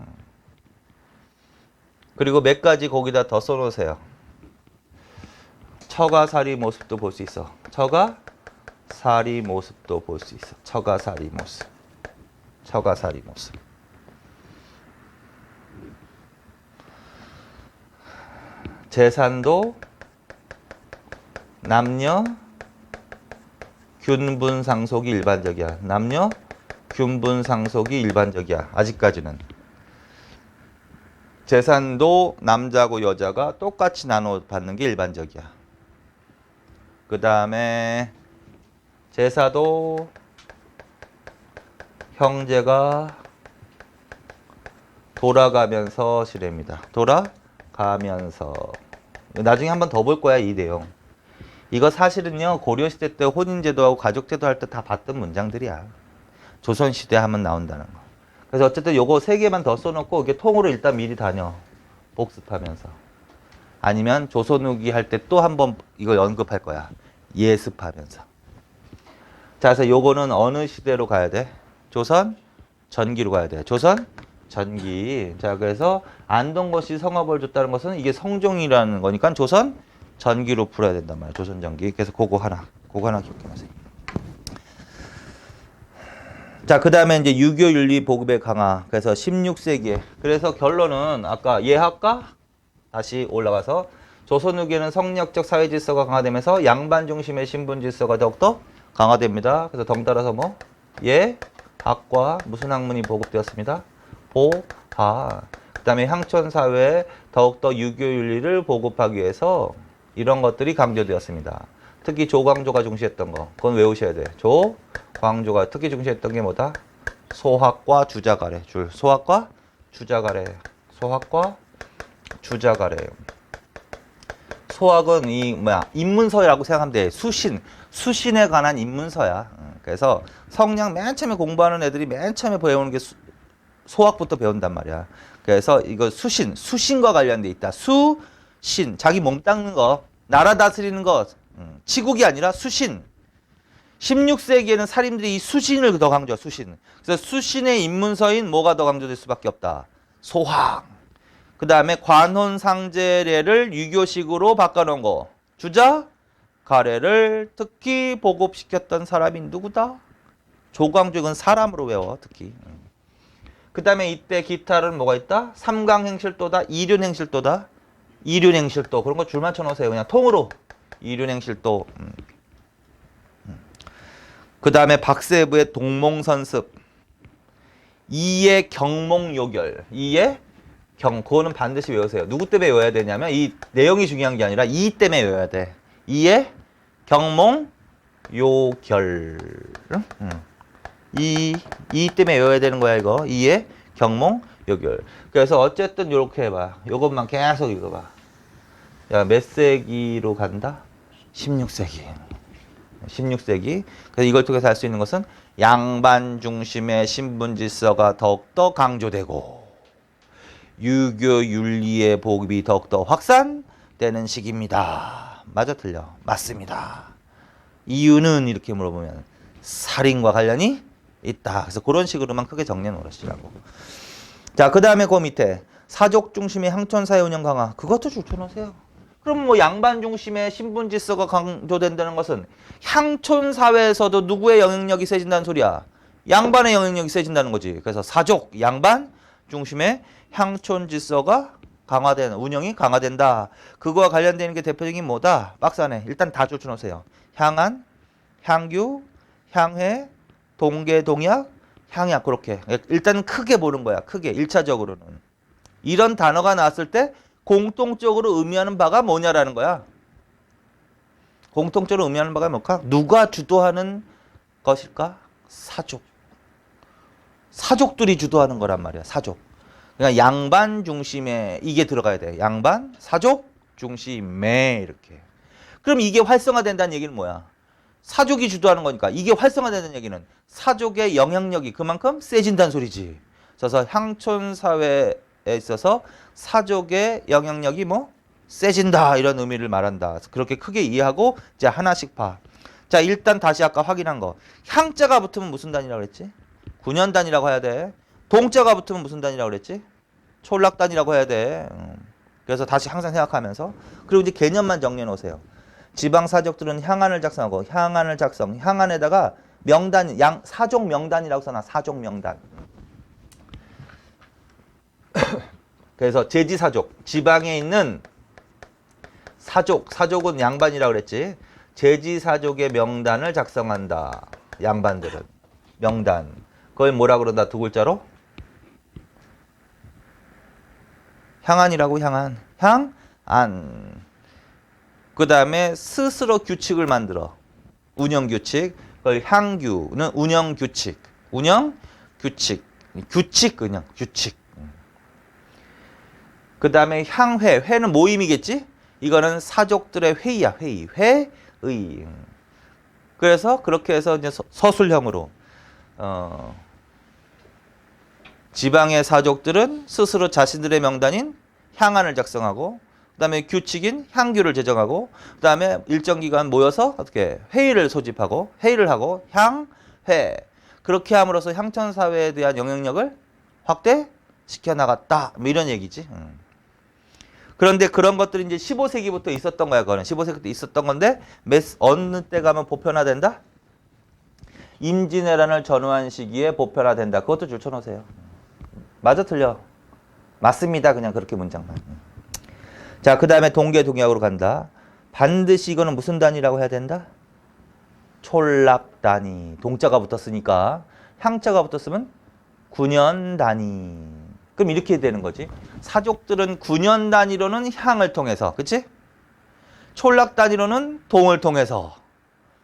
A: 그리고 몇 가지 거기다 더 써놓으세요. 처가살이 모습도 볼 수 있어. 처가살이 모습도 볼 수 있어. 처가살이 모습. 처가살이 모습. 재산도 남녀 균분 상속이 일반적이야. 남녀 균분 상속이 일반적이야. 아직까지는. 재산도 남자고 여자가 똑같이 나눠 받는 게 일반적이야. 그 다음에 제사도 형제가 돌아가면서 실행입니다. 돌아가면서. 나중에 한번 더 볼 거야, 이 내용. 이거 사실은요, 고려시대 때 혼인제도하고 가족제도 할 때 다 봤던 문장들이야. 조선시대 하면 나온다는 거. 그래서 어쨌든 요거 3개만 더 써놓고 이게 통으로 일단 미리 다녀. 복습하면서. 아니면 조선 후기 할 때 또 한번 이거 언급할 거야. 예습하면서. 자, 그래서 요거는 어느 시대로 가야 돼? 조선 전기로 가야 돼. 조선 전기. 자, 그래서 안동것이 성업을 줬다는 것은 이게 성종이라는 거니까 조선 전기로 풀어야 된단 말이야. 조선 전기. 그래서 그거 하나 기억해보세요. 자, 그 다음에 이제 유교 윤리 보급의 강화. 그래서 16세기에. 그래서 결론은 아까 예학과 다시 올라가서 조선 후기에는 성력적 사회 질서가 강화되면서 양반 중심의 신분 질서가 더욱더 강화됩니다. 그래서 덩달아서 뭐? 예학과 무슨 학문이 보급되었습니다. 보하. 그 다음에 향촌 사회에 더욱더 유교 윤리를 보급하기 위해서 이런 것들이 강조되었습니다. 특히 조광조가 중시했던 거. 그건 외우셔야 돼. 조광조가 특히 중시했던 게 뭐다? 소학과 주자가래. 줄. 소학과 주자가래. 소학과 주자가래. 소학은 인문서라고 생각하면 돼. 수신에 관한 인문서야. 그래서 성냥 맨 처음에 공부하는 애들이 맨 처음에 배우는 게 소학부터 배운단 말이야. 그래서 이거 수신과 관련돼 있다. 수신, 자기 몸 닦는 거, 나라 다스리는 거, 치국이 아니라 수신. 16세기에는 사림들이 이 수신을 더 강조해. 수신. 그래서 수신의 인문서인 뭐가 더 강조될 수밖에 없다. 소학. 그 다음에 관혼상제례를 유교식으로 바꿔놓은 거. 주자 가례를 특히 보급시켰던 사람이 누구다? 조광조는 사람으로 외워. 특히. 그 다음에 이때 기타는 뭐가 있다? 삼강행실도다. 이륜행실도다. 이륜행실도. 그런 거 줄만 쳐놓으세요. 그냥 통으로. 이륜행실도. 그 다음에 박세부의 동몽선습. 이의 경몽요결. 이의 그거는 반드시 외우세요. 누구 때문에 외워야 되냐면 이 내용이 중요한 게 아니라 이 때문에 외워야 돼. 이의 경몽요결. 이 때문에 외워야 되는 거야, 이거. 이의 경몽요결. 그래서 어쨌든 요렇게 해봐. 요것만 계속 읽어봐. 야, 몇 세기로 간다? 16세기. 16세기. 그래서 이걸 통해서 알 수 있는 것은 양반 중심의 신분 질서가 더욱더 강조되고 유교 윤리의 보급이 더욱더 확산되는 시기입니다. 맞아 틀려? 맞습니다. 이유는 이렇게 물어보면 살인과 관련이 있다. 그래서 그런 식으로만 크게 정리해 놓으시라고. 자, 그 다음에 그 밑에 사족 중심의 향촌사회 운영 강화. 그것도 줄쳐놓으세요. 그럼 뭐 양반 중심의 신분 질서가 강조된다는 것은 향촌 사회에서도 누구의 영향력이 세진다는 소리야? 양반의 영향력이 세진다는 거지. 그래서 사족, 양반 중심의 향촌 질서가 강화되는, 운영이 강화된다. 그거와 관련되는 게 대표적인 뭐다? 박스 안에 일단 다 쫓아놓으세요. 향안, 향규, 향회, 동계, 동약, 향약. 그렇게 일단 크게 보는 거야. 크게 1차적으로는 이런 단어가 나왔을 때 공통적으로 의미하는 바가 뭐냐라는 거야. 공통적으로 의미하는 바가 뭘까? 누가 주도하는 것일까? 사족. 사족들이 주도하는 거란 말이야. 사족. 그러니까 양반 중심에 이게 들어가야 돼. 양반, 사족, 중심에 이렇게. 그럼 이게 활성화된다는 얘기는 뭐야? 사족이 주도하는 거니까 이게 활성화된다는 얘기는 사족의 영향력이 그만큼 세진다는 소리지. 그래서 향촌 사회에 있어서 사족의 영향력이 뭐 세진다 이런 의미를 말한다. 그래서 그렇게 크게 이해하고 이제 하나씩 봐. 자, 일단 다시 아까 확인한 거. 향자가 붙으면 무슨 단이라고 그랬지? 군연단이라고 해야 돼. 동자가 붙으면 무슨 단이라고 그랬지? 촌락단이라고 해야 돼. 그래서 다시 항상 생각하면서. 그리고 이제 개념만 정리해 놓으세요. 지방사족들은 향안을 작성하고 향안을 작성. 향안에다가 명단, 사족 명단이라고 써놔. 사족 명단. 그래서 제지사족. 지방에 있는 사족. 사족은 양반이라고 그랬지. 제지사족의 명단을 작성한다. 양반들은. 명단. 그걸 뭐라 그런다? 두 글자로? 향안이라고 향안. 향안. 그 다음에 스스로 규칙을 만들어. 운영규칙. 그걸 향규는 운영규칙. 운영규칙. 규칙 그냥 규칙. 그 다음에 향회. 회는 모임이겠지? 이거는 사족들의 회의야. 회의. 회의. 그래서 그렇게 해서 이제 서술형으로 지방의 사족들은 스스로 자신들의 명단인 향안을 작성하고 그 다음에 규칙인 향규를 제정하고 그 다음에 일정 기간 모여서 어떻게 회의를 소집하고 회의를 하고 향회 그렇게 함으로써 향천사회에 대한 영향력을 확대시켜 나갔다 뭐 이런 얘기지. 그런데 그런 것들이 이제 15세기부터 있었던 거야. 그거는 15세기 때 있었던 건데 어느 때 가면 보편화된다? 임진왜란을 전후한 시기에 보편화된다. 그것도 줄 쳐놓으세요. 맞아 틀려? 맞습니다. 그냥 그렇게 문장만. 자, 그 다음에 동계 동약으로 간다. 반드시 이거는 무슨 단위라고 해야 된다? 촌락 단위. 동자가 붙었으니까 향자가 붙었으면 군연 단위. 그럼 이렇게 되는 거지. 사족들은 군연 단위로는 향을 통해서, 그치? 촌락 단위로는 동을 통해서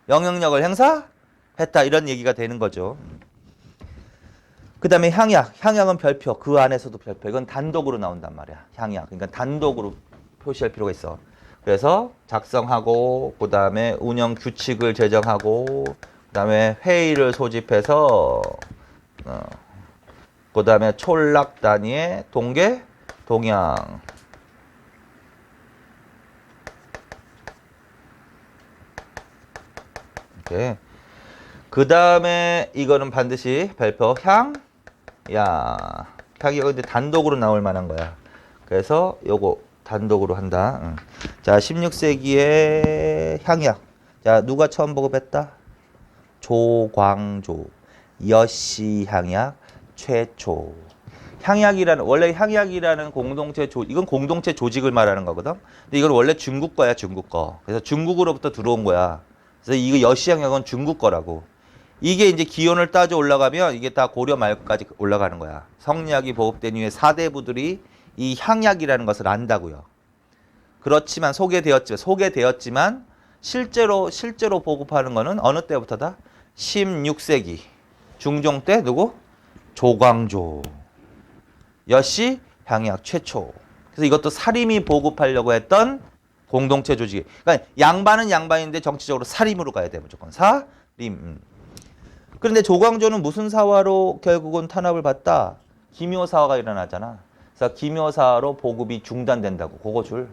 A: 영향력을 행사했다. 이런 얘기가 되는 거죠. 그 다음에 향약. 향약은 별표. 그 안에서도 별표. 이건 단독으로 나온단 말이야. 향약. 그러니까 단독으로 표시할 필요가 있어. 그래서 작성하고 그 다음에 운영 규칙을 제정하고 그 다음에 회의를 소집해서 그 다음에 촌락 단위의 동계 동양. 이렇게. 그 다음에 이거는 반드시 별표 향. 야, 향이 근데 단독으로 나올 만한 거야. 그래서 요거 단독으로 한다. 자, 16세기의 향약. 자, 누가 처음 보급했다? 조광조. 여씨 향약 최초. 향약이라는 원래 향약이라는 공동체 이건 공동체 조직을 말하는 거거든. 근데 이건 원래 중국 거야, 중국 거. 그래서 중국으로부터 들어온 거야. 그래서 이거 여씨 향약은 중국 거라고. 이게 이제 기원을 따져 올라가면 이게 다 고려 말까지 올라가는 거야. 성리학이 보급된 이후에 사대부들이 이 향약이라는 것을 안다고요. 그렇지만 소개되었지만 실제로 보급하는 거는 어느 때부터다? 16세기 중종 때 누구? 조광조. 여씨 향약 최초. 그래서 이것도 사림이 보급하려고 했던 공동체 조직. 그러니까 양반은 양반인데 정치적으로 사림으로 가야 돼 무조건. 사림. 그런데 조광조는 무슨 사화로 결국은 탄압을 받다? 기묘사화가 일어나잖아. 그래서 기묘사화로 보급이 중단된다고. 그거 줄.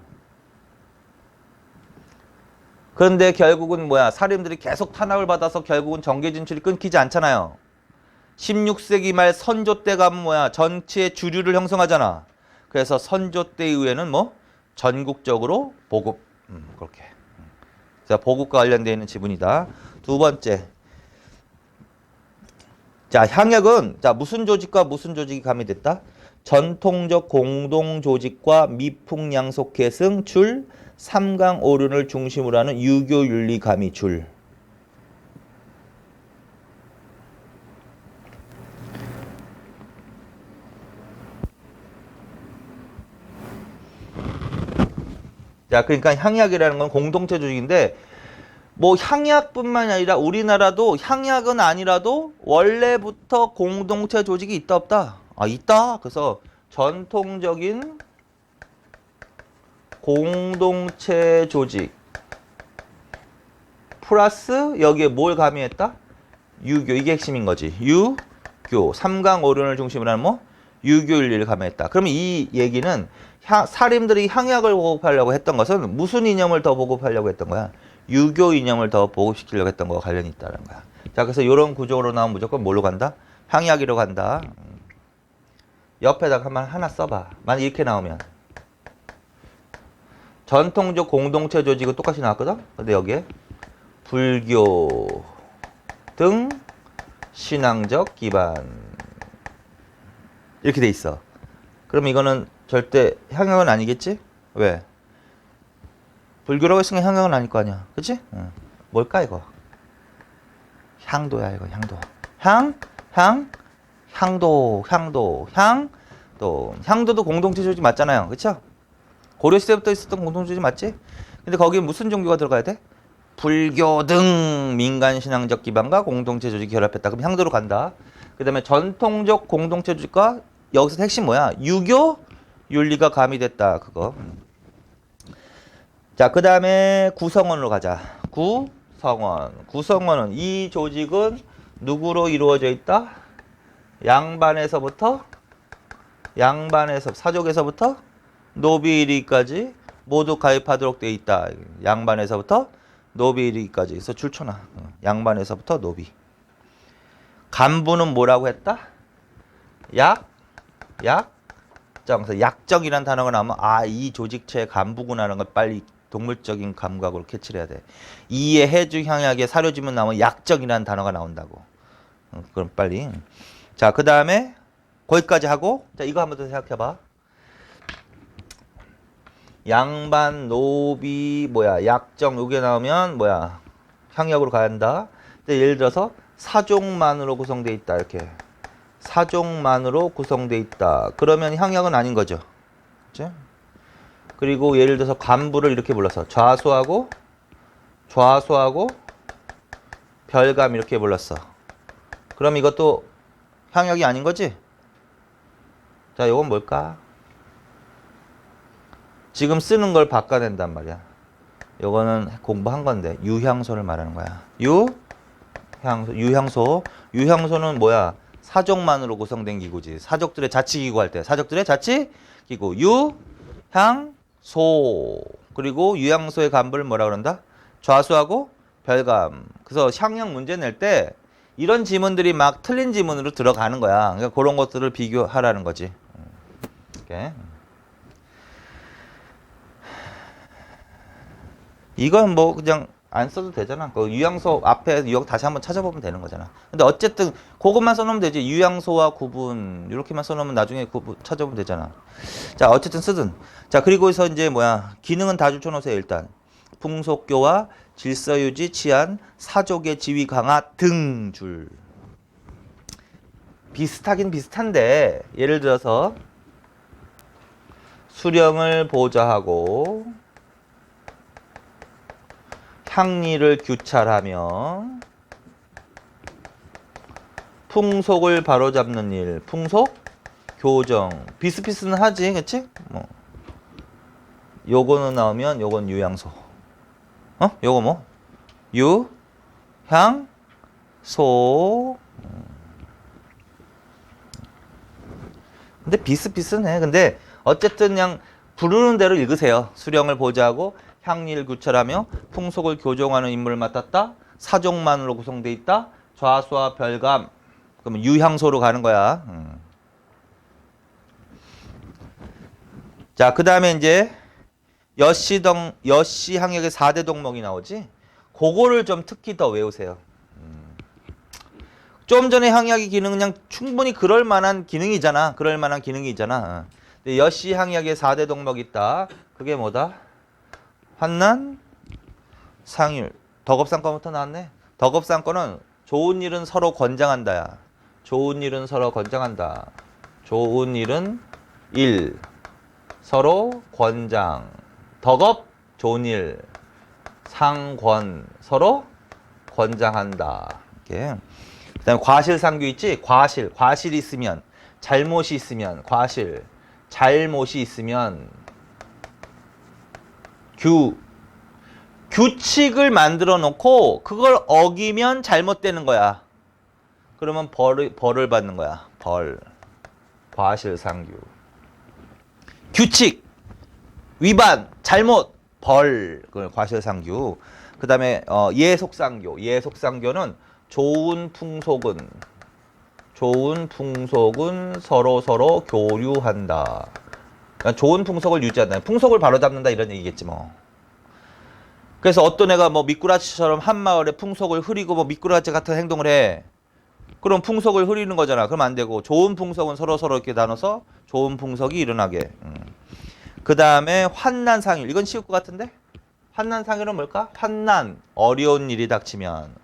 A: 그런데 결국은 뭐야? 사림들이 계속 탄압을 받아서 결국은 정계 진출이 끊기지 않잖아요. 16세기 말 선조 때 가면 뭐야? 전체의 주류를 형성하잖아. 그래서 선조 때 이후에는 뭐? 전국적으로 보급. 그렇게. 그래서 보급과 관련되어 있는 지분이다. 두 번째. 자, 향약은 자 무슨 조직과 무슨 조직이 가미됐다? 전통적 공동 조직과 미풍양속 계승 줄 삼강오륜을 중심으로 하는 유교 윤리 가미 줄. 자, 그러니까 향약이라는 건 공동체 조직인데 뭐 향약뿐만이 아니라 우리나라도 향약은 아니라도 원래부터 공동체 조직이 있다 없다? 아, 있다. 그래서 전통적인 공동체 조직 플러스 여기에 뭘 가미했다? 유교. 이게 핵심인 거지. 유교. 삼강오륜을 중심으로 하는 뭐? 유교윤리를 가미했다. 그러면 이 얘기는 사림들이 향약을 보급하려고 했던 것은 무슨 이념을 더 보급하려고 했던 거야? 유교 이념을 더 보급시키려고 했던 거와 관련이 있다는 거야. 자, 그래서 이런 구조로 나오면 무조건 뭘로 간다? 향약이로 간다. 옆에다가 한번 하나 써봐. 만약 이렇게 나오면 전통적 공동체 조직은 똑같이 나왔거든? 근데 여기에 불교 등 신앙적 기반 이렇게 돼 있어. 그럼 이거는 절대 향약은 아니겠지? 왜? 불교라고 했으니까 향약은 아닐 거 아니야. 그치? 응. 뭘까 이거? 향도야 이거. 향도. 향도도 공동체 조직 맞잖아요. 그쵸? 고려시대부터 있었던 공동체 조직 맞지? 근데 거기에 무슨 종교가 들어가야 돼? 불교 등 민간신앙적 기반과 공동체 조직이 결합했다. 그럼 향도로 간다. 그 다음에 전통적 공동체 조직과 여기서 핵심 뭐야? 유교 윤리가 가미됐다. 그거. 자, 그 다음에 구성원으로 가자. 구성원은 이 조직은 누구로 이루어져 있다? 양반에서부터 사족에서부터 노비일위까지 모두 가입하도록 되어 있다. 양반에서부터 노비일위까지. 그래서 줄쳐놔. 양반에서부터 노비. 간부는 뭐라고 했다? 약정. 그래서 약정이라는 단어가 나오면 아, 이 조직체의 간부구나라는 걸 빨리 동물적인 감각으로 캐치를 해야 돼. 이에 해주 향약의 사료지문 나오면 약정이라는 단어가 나온다고. 그럼 빨리. 자, 그 다음에 거기까지 하고 자, 이거 한번 더 생각해봐. 양반, 노비, 약정 요게 나오면 향약으로 가야 한다. 예를 들어서 사족만으로 구성되어 있다. 이렇게. 사족만으로 구성되어 있다. 그러면 향약은 아닌 거죠. 그치? 그리고 예를 들어서 간부를 이렇게 불러서 좌수하고 별감 이렇게 불렀어. 그럼 이것도 향약이 아닌 거지? 자, 이건 뭘까? 지금 쓰는 걸 바꿔낸단 말이야. 요거는 공부한 건데 유향소를 말하는 거야. 유향소는 뭐야? 사족만으로 구성된 기구지. 사족들의 자치기구 할 때 사족들의 자치기구 유향소. 그리고 유향소의 간부를 뭐라 그런다? 좌수하고 별감. 그래서 향약 문제 낼 때 이런 지문들이 막 틀린 지문으로 들어가는 거야. 그러니까 그런 것들을 비교하라는 거지. 이렇게. 이건 뭐 그냥 안 써도 되잖아. 그 유향소 앞에 유형 다시 한번 찾아보면 되는 거잖아. 근데 어쨌든 그것만 써놓으면 되지. 유향소와 구분 이렇게만 써놓으면 나중에 구분 찾아보면 되잖아. 자, 어쨌든 쓰든. 자, 그리고서 이제 기능은 다 줄쳐놓으세요. 일단 풍속교화, 질서유지, 치안, 사족의 지위 강화 등 줄. 비슷하긴 비슷한데 예를 들어서 수령을 보좌하고 향리를 규찰하며 풍속을 바로잡는 일, 풍속 교정. 비슷비슷은 하지, 그치? 요거는 나오면 요건 유향소. 요거 유향소. 근데 비슷비슷해. 근데 어쨌든 그냥 부르는 대로 읽으세요. 수령을 보좌하고 향리를 규찰하며 풍속을 교정하는 임무를 맡았다. 사족만으로 구성되어 있다. 좌수와 별감. 그러면 유향소로 가는 거야. 자, 그 다음에 이제 여씨 향약의 4대 동목이 나오지. 그거를 좀 특히 더 외우세요. 좀 전에 향약의 기능은 그냥 충분히 그럴 만한 기능이잖아. 근데 여씨 향약의 4대 동목이 있다. 그게 뭐다? 환난, 상률. 덕업상권부터 나왔네. 덕업상권은 좋은 일은 서로 권장한다야. 좋은 일은 서로 일. 서로 권장. 덕업 좋은 일, 상권, 서로 권장한다. 이렇게. 그다음에 과실상규 있지? 과실이 있으면, 잘못이 있으면, 잘못이 있으면 규칙을 만들어 놓고 그걸 어기면 잘못되는 거야. 그러면 벌을 받는 거야. 과실상규. 규칙, 위반, 잘못, 그걸 과실상규. 그 다음에 예속상교는 좋은 풍속은 서로 교류한다. 그러니까 좋은 풍속을 유지한다. 풍속을 바로잡는다 이런 얘기겠지 뭐. 그래서 어떤 애가 뭐 미꾸라지처럼 한 마을의 풍속을 흐리고 뭐 미꾸라지 같은 행동을 해. 그럼 풍속을 흐리는 거잖아. 그럼 안 되고 좋은 풍속은 서로 이렇게 나눠서 좋은 풍속이 일어나게. 그 다음에 환난상일. 이건 쉬울 것 같은데? 환난상일은 뭘까? 환난, 어려운 일이 닥치면,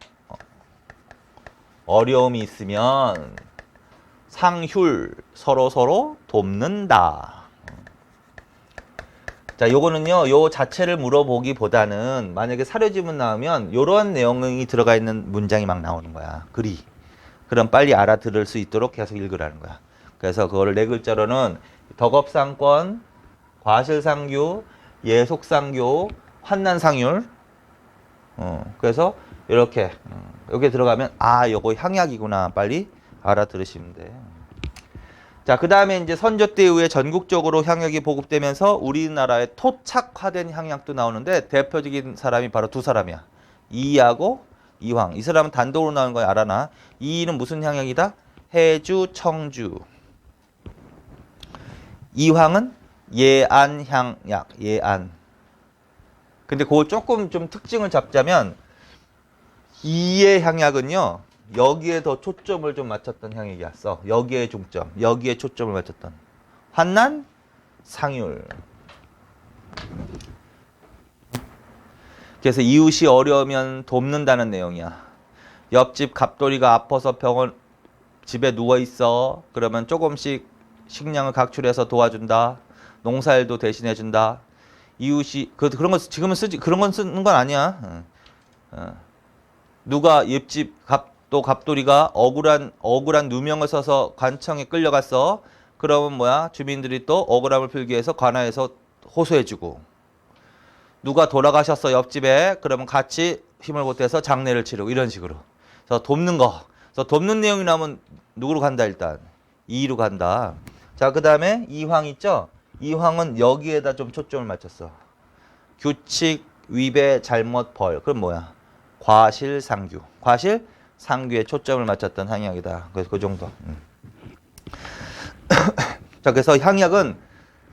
A: 어려움이 있으면 상휼, 서로 돕는다. 자, 요거는요, 요 자체를 물어보기보다는 만약에 사료지문 나오면 요런 내용이 들어가 있는 문장이 막 나오는 거야. 글이. 그럼 빨리 알아들을 수 있도록 계속 읽으라는 거야. 그래서 그거를 네 글자로는 덕업상권, 과실상규, 예속상규, 환난상률. 그래서 이렇게 여기 들어가면 아, 요거 향약이구나. 빨리 알아들으시면 돼. 자, 그 다음에 이제 선조 때 이후에 전국적으로 향약이 보급되면서 우리나라에 토착화된 향약도 나오는데 대표적인 사람이 바로 두 사람이야. 이하고 이황. 이 사람은 단독으로 나오는 거 알아나? 이는 무슨 향약이다? 해주, 청주. 이황은 예안 향약. 예안. 근데 그거 조금 좀 특징을 잡자면 이의 향약은요. 여기에 더 초점을 좀 맞췄던 향약이었어. 여기에 중점. 여기에 초점을 맞췄던. 환난, 상율. 그래서 이웃이 어려우면 돕는다는 내용이야. 옆집 갑돌이가 아파서 병원 집에 누워 있어. 그러면 조금씩 식량을 각출해서 도와준다. 농사일도 대신해 준다. 이웃이 그런 거 지금은 쓰지 그런 건 쓰는 건 아니야. 누가 옆집 갑돌이가 억울한 누명을 써서 관청에 끌려갔어. 그러면 뭐야? 주민들이 또 억울함을 풀기 위해서 관아에서 호소해주고. 누가 돌아가셨어 옆집에. 그러면 같이 힘을 보태서 장례를 치르고 이런 식으로. 그래서 돕는 거. 그래서 돕는 내용이 나오면 누구로 간다 일단? 이로 간다. 자, 그 다음에 이황 있죠? 이황은 여기에다 좀 초점을 맞췄어. 규칙, 위배, 잘못, 벌. 그럼 뭐야? 과실상규. 과실상규에 초점을 맞췄던 향약이다. 그래서 그 정도. 자, 그래서 향약은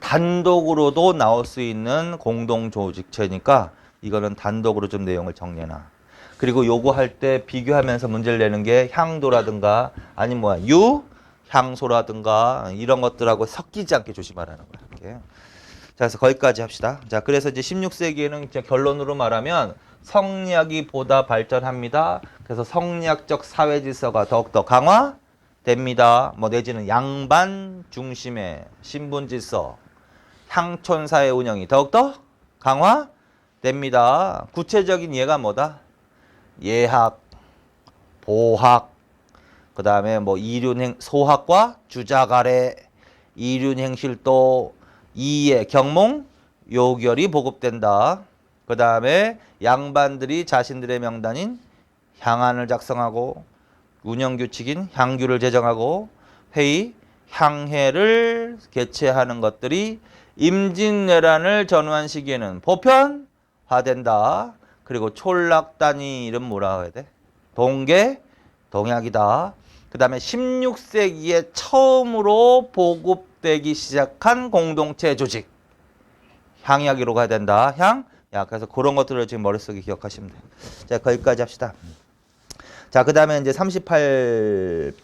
A: 단독으로도 나올 수 있는 공동조직체니까 이거는 단독으로 좀 내용을 정리해놔. 그리고 요거 할 때 비교하면서 문제를 내는 게 향도라든가 아니면 뭐야 향소라든가 이런 것들하고 섞이지 않게 조심하라는 거야. 이렇게. 자, 그래서 거기까지 합시다. 자, 그래서 이제 16세기에는 이제 결론으로 말하면 성리학이 보다 발전합니다. 그래서 성리학적 사회 질서가 더욱더 강화됩니다. 뭐 내지는 양반 중심의 신분 질서, 향촌 사회 운영이 더욱더 강화됩니다. 구체적인 예가 뭐다? 예학, 보학, 그 다음에 뭐 소학과 주자가래, 이륜행실도, 이예, 경몽, 요결이 보급된다. 그 다음에 양반들이 자신들의 명단인 향안을 작성하고 운영규칙인 향규를 제정하고 회의, 향회를 개최하는 것들이 임진왜란을 전후한 시기에는 보편화된다. 그리고 촌락단위 이름 뭐라 해야 돼? 동약이다. 그 다음에 16세기에 처음으로 보급되기 시작한 공동체 조직. 향약으로 가야 된다. 그래서 그런 것들을 지금 머릿속에 기억하시면 돼요. 자, 거기까지 합시다. 자, 그 다음에 이제 38번.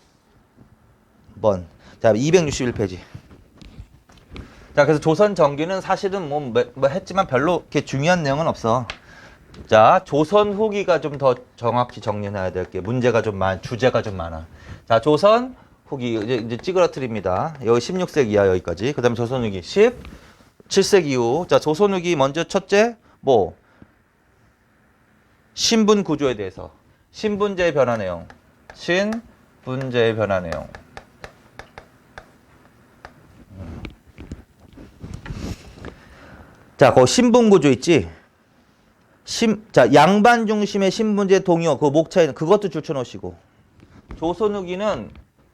A: 자, 261페이지. 자, 그래서 조선 정기는 사실은 뭐 했지만 별로 이렇게 중요한 내용은 없어. 자, 조선 후기가 좀 더 정확히 정리해야 될 게 문제가 좀 주제가 좀 많아. 자, 조선 후기 이제 찌그러뜨립니다. 여기 16세기야 여기까지. 그 다음에 조선 후기 17세기 이후. 자, 조선 후기 먼저 첫째 뭐 신분 구조에 대해서 신분제의 변화 내용, 신분제의 변화 내용. 자, 그 신분 구조 있지? 자, 양반 중심의 신분제 동요, 그 목차에는 그것도 줄쳐놓으시고. 조선 후기는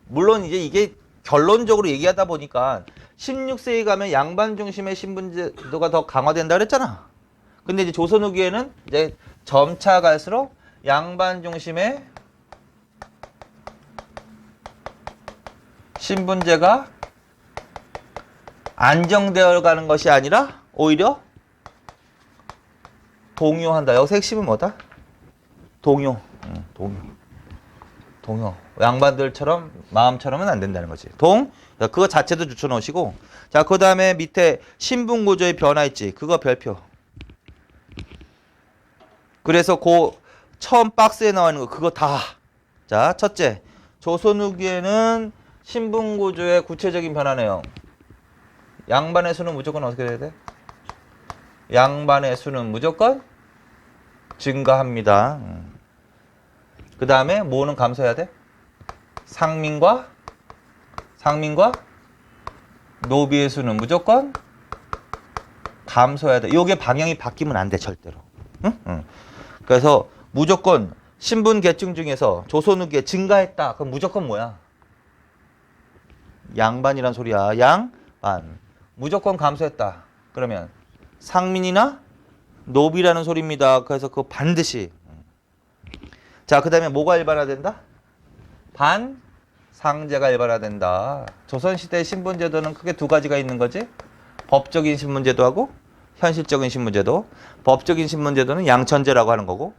A: 물론 이제 이게 결론적으로 얘기하다 보니까 16세기 가면 양반 중심의 신분제도가 더 강화된다 그랬잖아. 근데 이제 조선 후기에는 이제 점차 갈수록 양반 중심의 신분제가 안정되어 가는 것이 아니라 오히려 동요한다. 여기서 핵심은 뭐다? 동요. 동요. 양반들처럼 마음처럼은 안 된다는 거지. 그거 자체도 줄쳐놓으시고. 자, 그 다음에 밑에 신분 구조의 변화 있지. 그거 별표. 그래서 그 처음 박스에 나와 있는 거 그거 다. 자, 첫째. 조선 후기에는 신분 구조의 구체적인 변화 내용. 양반의 수는 무조건 어떻게 돼야 돼? 양반의 수는 무조건 증가합니다. 그 다음에 뭐는 감소해야 돼? 상민과 노비의 수는 무조건 감소해야 돼. 요게 방향이 바뀌면 안 돼, 절대로. 응? 그래서 무조건 신분 계층 중에서 조선 후기에 증가했다. 그럼 무조건 뭐야? 양반이란 소리야. 양반. 무조건 감소했다. 그러면 상민이나 노비라는 소리입니다. 그래서 그거 반드시. 자, 그 다음에 뭐가 일반화된다? 반상제가 일반화된다. 조선시대의 신분제도는 크게 두 가지가 있는 거지. 법적인 신분제도하고 현실적인 신분제도. 법적인 신분제도는 양천제라고 하는 거고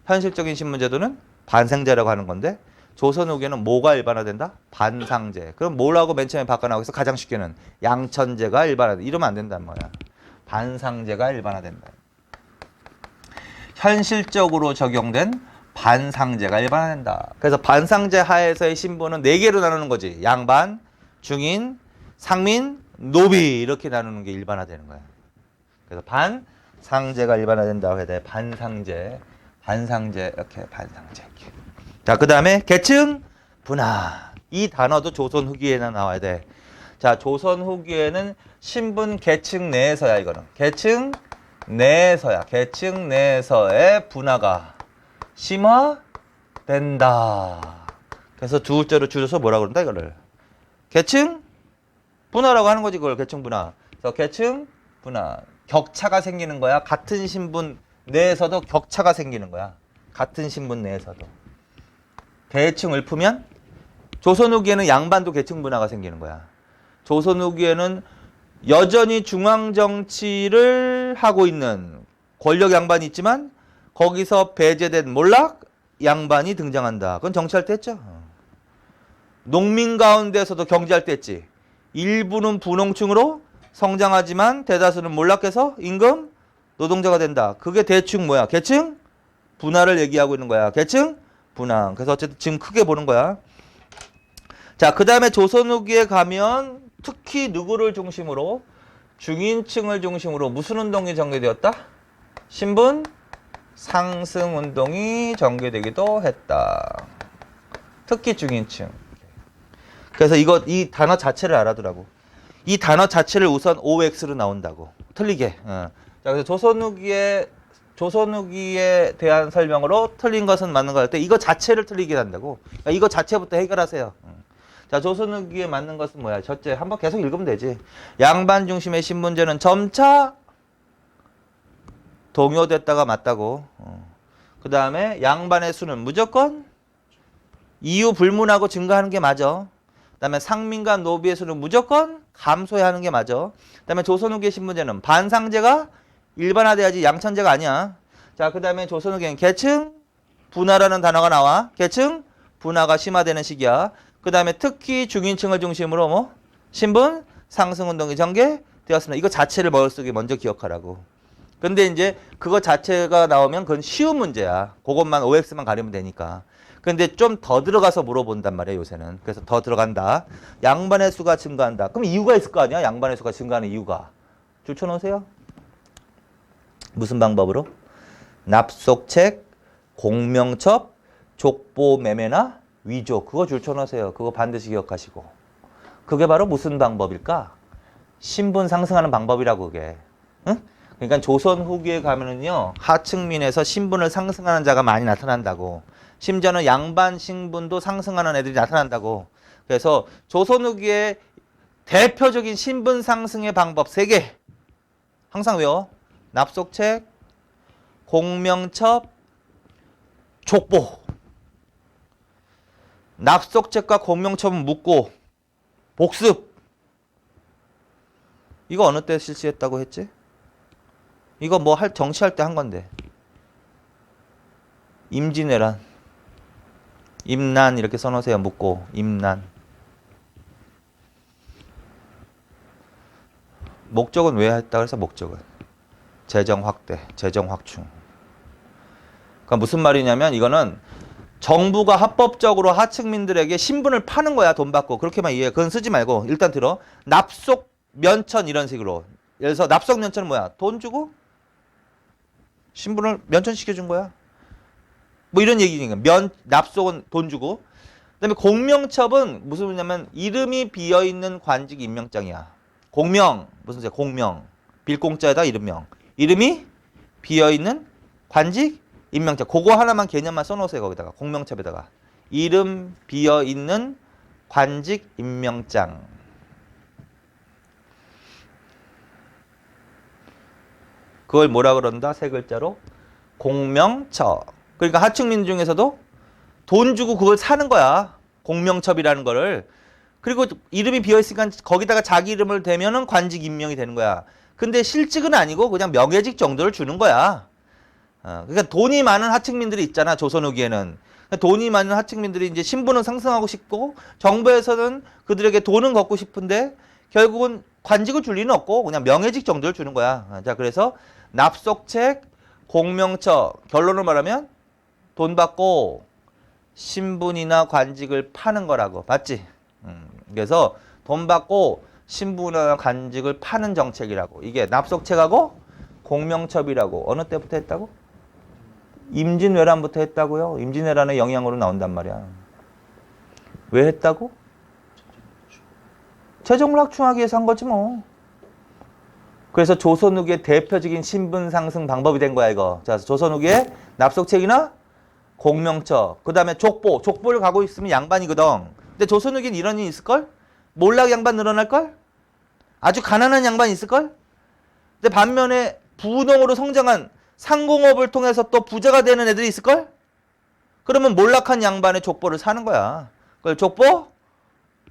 A: 현실적인 신분제도는 반상제라고 하는 건데 조선 후기에는 뭐가 일반화된다? 반상제. 그럼 뭐라고 맨 처음에 바꿔나오겠어? 가장 쉽게는 양천제가 일반화된다. 이러면 안 된단 말이야. 반상제가 일반화된다. 현실적으로 적용된 반상제가 일반화된다. 그래서 반상제 하에서의 신분은 4개로 나누는 거지. 양반, 중인, 상민, 노비 이렇게 나누는 게 일반화되는 거야. 그래서 반상제가 일반화된다고 해야 돼. 반상제 이렇게 반상제. 자, 그 다음에 계층 분화. 이 단어도 조선 후기에나 나와야 돼. 자, 조선 후기에는 신분 계층 내에서야 이거는. 계층 내에서의 분화가 심화된다. 그래서 두 글자로 줄여서 뭐라 그런다 이거를. 계층 분화라고 하는 거지 그걸. 계층 분화. 그래서 계층 분화. 격차가 생기는 거야. 같은 신분 내에서도 격차가 생기는 거야. 같은 신분 내에서도. 계층을 풀면 조선 후기에는 양반도 계층 분화가 생기는 거야. 조선 후기에는 여전히 중앙 정치를 하고 있는 권력 양반이 있지만 거기서 배제된 몰락 양반이 등장한다. 그건 정치할 때 했죠. 농민 가운데서도 경제할 때 했지. 일부는 분홍층으로 성장하지만 대다수는 몰락해서 임금 노동자가 된다. 그게 대충 뭐야? 계층 분화를 얘기하고 있는 거야. 계층 분화. 그래서 어쨌든 지금 크게 보는 거야. 자, 그 다음에 조선 후기에 가면 특히 누구를 중심으로? 중인층을 중심으로 무슨 운동이 전개되었다? 신분 상승 운동이 전개되기도 했다. 특히 중인층. 그래서 이 단어 자체를 알아두라고. 이 단어 자체를 우선 OX로 나온다고. 틀리게. 자, 그래서 조선 후기에 대한 설명으로 틀린 것은 맞는 것 같아. 이거 자체를 틀리게 한다고. 그러니까 이거 자체부터 해결하세요. 자, 조선 후기에 맞는 것은 뭐야? 첫째, 한번 계속 읽으면 되지. 양반 중심의 신분제는 점차 동요됐다가 맞다고. 그 다음에 양반의 수는 무조건 이유 불문하고 증가하는 게 맞아. 그 다음에 상민과 노비의 수는 무조건 감소해야 하는 게 맞아. 그 다음에 조선 후기의 신분제는 반상제가 일반화돼야지 양천제가 아니야. 자, 그 다음에 조선 후기는 계층 분화라는 단어가 나와. 계층 분화가 심화되는 시기야. 그 다음에 특히 중인층을 중심으로 뭐 신분 상승 운동이 전개되었습니다. 이거 자체를 머릿속에 먼저 기억하라고. 근데 이제 그거 자체가 나오면 그건 쉬운 문제야. 그것만 OX만 가리면 되니까. 근데 좀 더 들어가서 물어본단 말이야 요새는. 그래서 더 들어간다. 양반의 수가 증가한다. 그럼 이유가 있을 거 아니야? 양반의 수가 증가하는 이유가. 줄쳐놓으세요. 무슨 방법으로? 납속책, 공명첩, 족보 매매나 위조. 그거 줄쳐놓으세요. 그거 반드시 기억하시고. 그게 바로 무슨 방법일까? 신분 상승하는 방법이라고 그게. 응? 그러니까 조선 후기에 가면은요. 하층민에서 신분을 상승하는 자가 많이 나타난다고. 심지어는 양반 신분도 상승하는 애들이 나타난다고. 그래서 조선 후기에 대표적인 신분 상승의 방법 3개. 항상 외워. 납속책, 공명첩, 족보. 납속책과 공명첩은 묻고 복습. 이거 어느 때 실시했다고 했지? 이거 뭐 정치할 때 한 건데. 임진왜란. 임난 이렇게 써놓으세요. 묻고 임난. 목적은 왜 했다 그래서 목적은 재정 확대, 재정 확충. 그러니까 무슨 말이냐면 이거는 정부가 합법적으로 하층민들에게 신분을 파는 거야. 돈 받고. 그렇게만 이해해. 그건 쓰지 말고 일단 들어. 납속 면천 이런 식으로. 예를 들어서 납속 면천은 뭐야? 돈 주고 신분을 면천시켜준 거야. 뭐 이런 얘기니까. 납속은 돈 주고. 그다음에 공명첩은 무슨 말이냐면 이름이 비어있는 관직 임명장이야. 공명 무슨 제 공명 빌공자에다 이름명. 이름이 비어있는 관직 임명장. 그거 하나만 개념만 써놓으세요. 거기다가 공명첩에다가 이름 비어있는 관직 임명장. 그걸 뭐라 그런다? 3글자로 공명첩. 그러니까 하층민 중에서도 돈 주고 그걸 사는 거야. 공명첩이라는 거를. 그리고 이름이 비어있으니까 거기다가 자기 이름을 대면은 관직 임명이 되는 거야. 근데 실직은 아니고 그냥 명예직 정도를 주는 거야. 그러니까 돈이 많은 하층민들이 있잖아. 조선 후기에는. 돈이 많은 하층민들이 이제 신분은 상승하고 싶고 정부에서는 그들에게 돈은 걷고 싶은데 결국은 관직을 줄 리는 없고 그냥 명예직 정도를 주는 거야. 자, 그래서 납속책, 공명첩. 결론을 말하면 돈 받고 신분이나 관직을 파는 거라고. 봤지? 그래서 돈 받고 신분이나 관직을 파는 정책이라고. 이게 납속책하고 공명첩이라고. 어느 때부터 했다고? 임진왜란부터 했다고요. 임진왜란의 영향으로 나온단 말이야. 왜 했다고? 재정을 확충하기 위해서 한 거지 뭐. 그래서 조선 후기의 대표적인 신분 상승 방법이 된 거야 이거. 자, 조선 후기의 납속책이나 공명첩. 그 다음에 족보. 족보를 가고 있으면 양반이거든. 근데 조선 후기는 이런 일이 있을걸? 몰락 양반 늘어날걸? 아주 가난한 양반이 있을걸? 근데 반면에 부농으로 성장한 상공업을 통해서 또 부자가 되는 애들이 있을걸? 그러면 몰락한 양반의 족보를 사는 거야. 그걸 족보?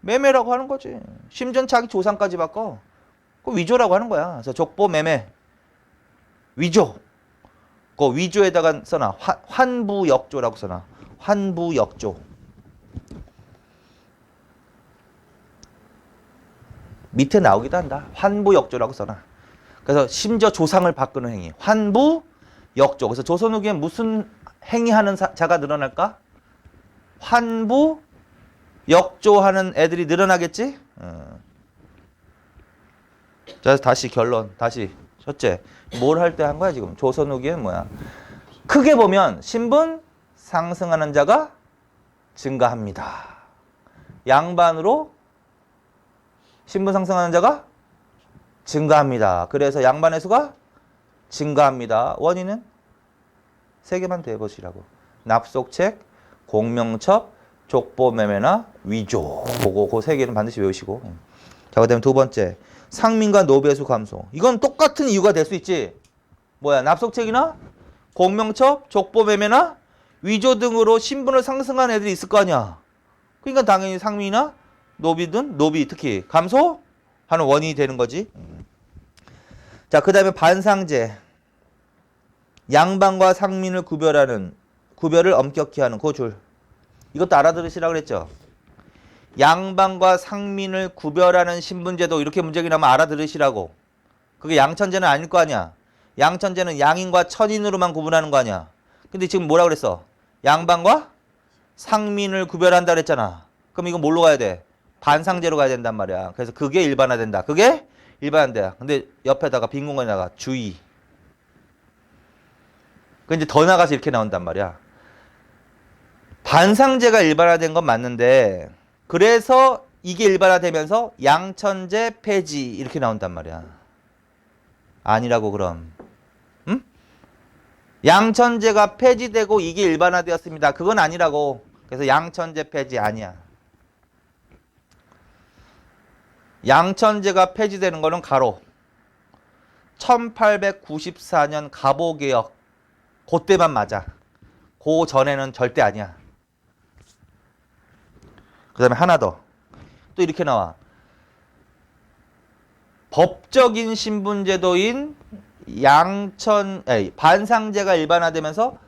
A: 매매라고 하는 거지. 심지어 자기 조상까지 바꿔. 그 위조라고 하는 거야. 그래서 족보 매매. 위조. 그 위조에다가 써놔. 환부역조라고 써놔. 환부역조. 밑에 나오기도 한다. 환부역조라고 써놔. 그래서 심지어 조상을 바꾸는 행위. 환부역조. 그래서 조선 후기에 무슨 행위하는 자가 늘어날까? 환부역조하는 애들이 늘어나겠지? 자, 다시 결론. 다시. 첫째. 뭘 할 때 한 거야 지금? 조선 후기에는 뭐야? 크게 보면 신분 상승하는 자가 증가합니다. 양반으로 신분 상승하는 자가 증가합니다. 그래서 양반의 수가 증가합니다. 원인은 3개만 더 해보시라고. 납속책, 공명첩, 족보매매나 위조. 그 3개는 반드시 외우시고. 자, 그 다음에 2번째. 상민과 노비의 수 감소. 이건 똑같은 이유가 될 수 있지. 뭐야? 납속책이나 공명첩, 족보매매나 위조 등으로 신분을 상승한 애들이 있을 거 아니야. 그러니까 당연히 상민이나 노비든 노비 특히 감소하는 원인이 되는 거지. 자, 그 다음에 반상제. 양반과 상민을 구별을 엄격히 하는 그 줄. 이것도 알아들으시라고 그랬죠. 양반과 상민을 구별하는 신분제도 이렇게 문제가 나면 알아들으시라고. 그게 양천제는 아닐 거 아니야. 양천제는 양인과 천인으로만 구분하는 거 아니야. 근데 지금 뭐라 그랬어? 양반과 상민을 구별한다 그랬잖아. 그럼 이거 뭘로 가야 돼? 반상제로 가야 된단 말이야. 그래서 그게 일반화된다. 그게 일반화된다. 근데 옆에다가 빈 공간에다가 주의. 그 이제 더 나가서 이렇게 나온단 말이야. 반상제가 일반화된 건 맞는데 그래서 이게 일반화되면서 양천제 폐지 이렇게 나온단 말이야. 아니라고 그럼. 응? 양천제가 폐지되고 이게 일반화되었습니다. 그건 아니라고. 그래서 양천제 폐지 아니야. 양천제가 폐지되는 거는 가로 1894년 갑오개혁 그때만 맞아. 그 전에는 절대 아니야. 그 다음에 하나 더. 또 이렇게 나와. 법적인 신분제도인 반상제가 일반화되면서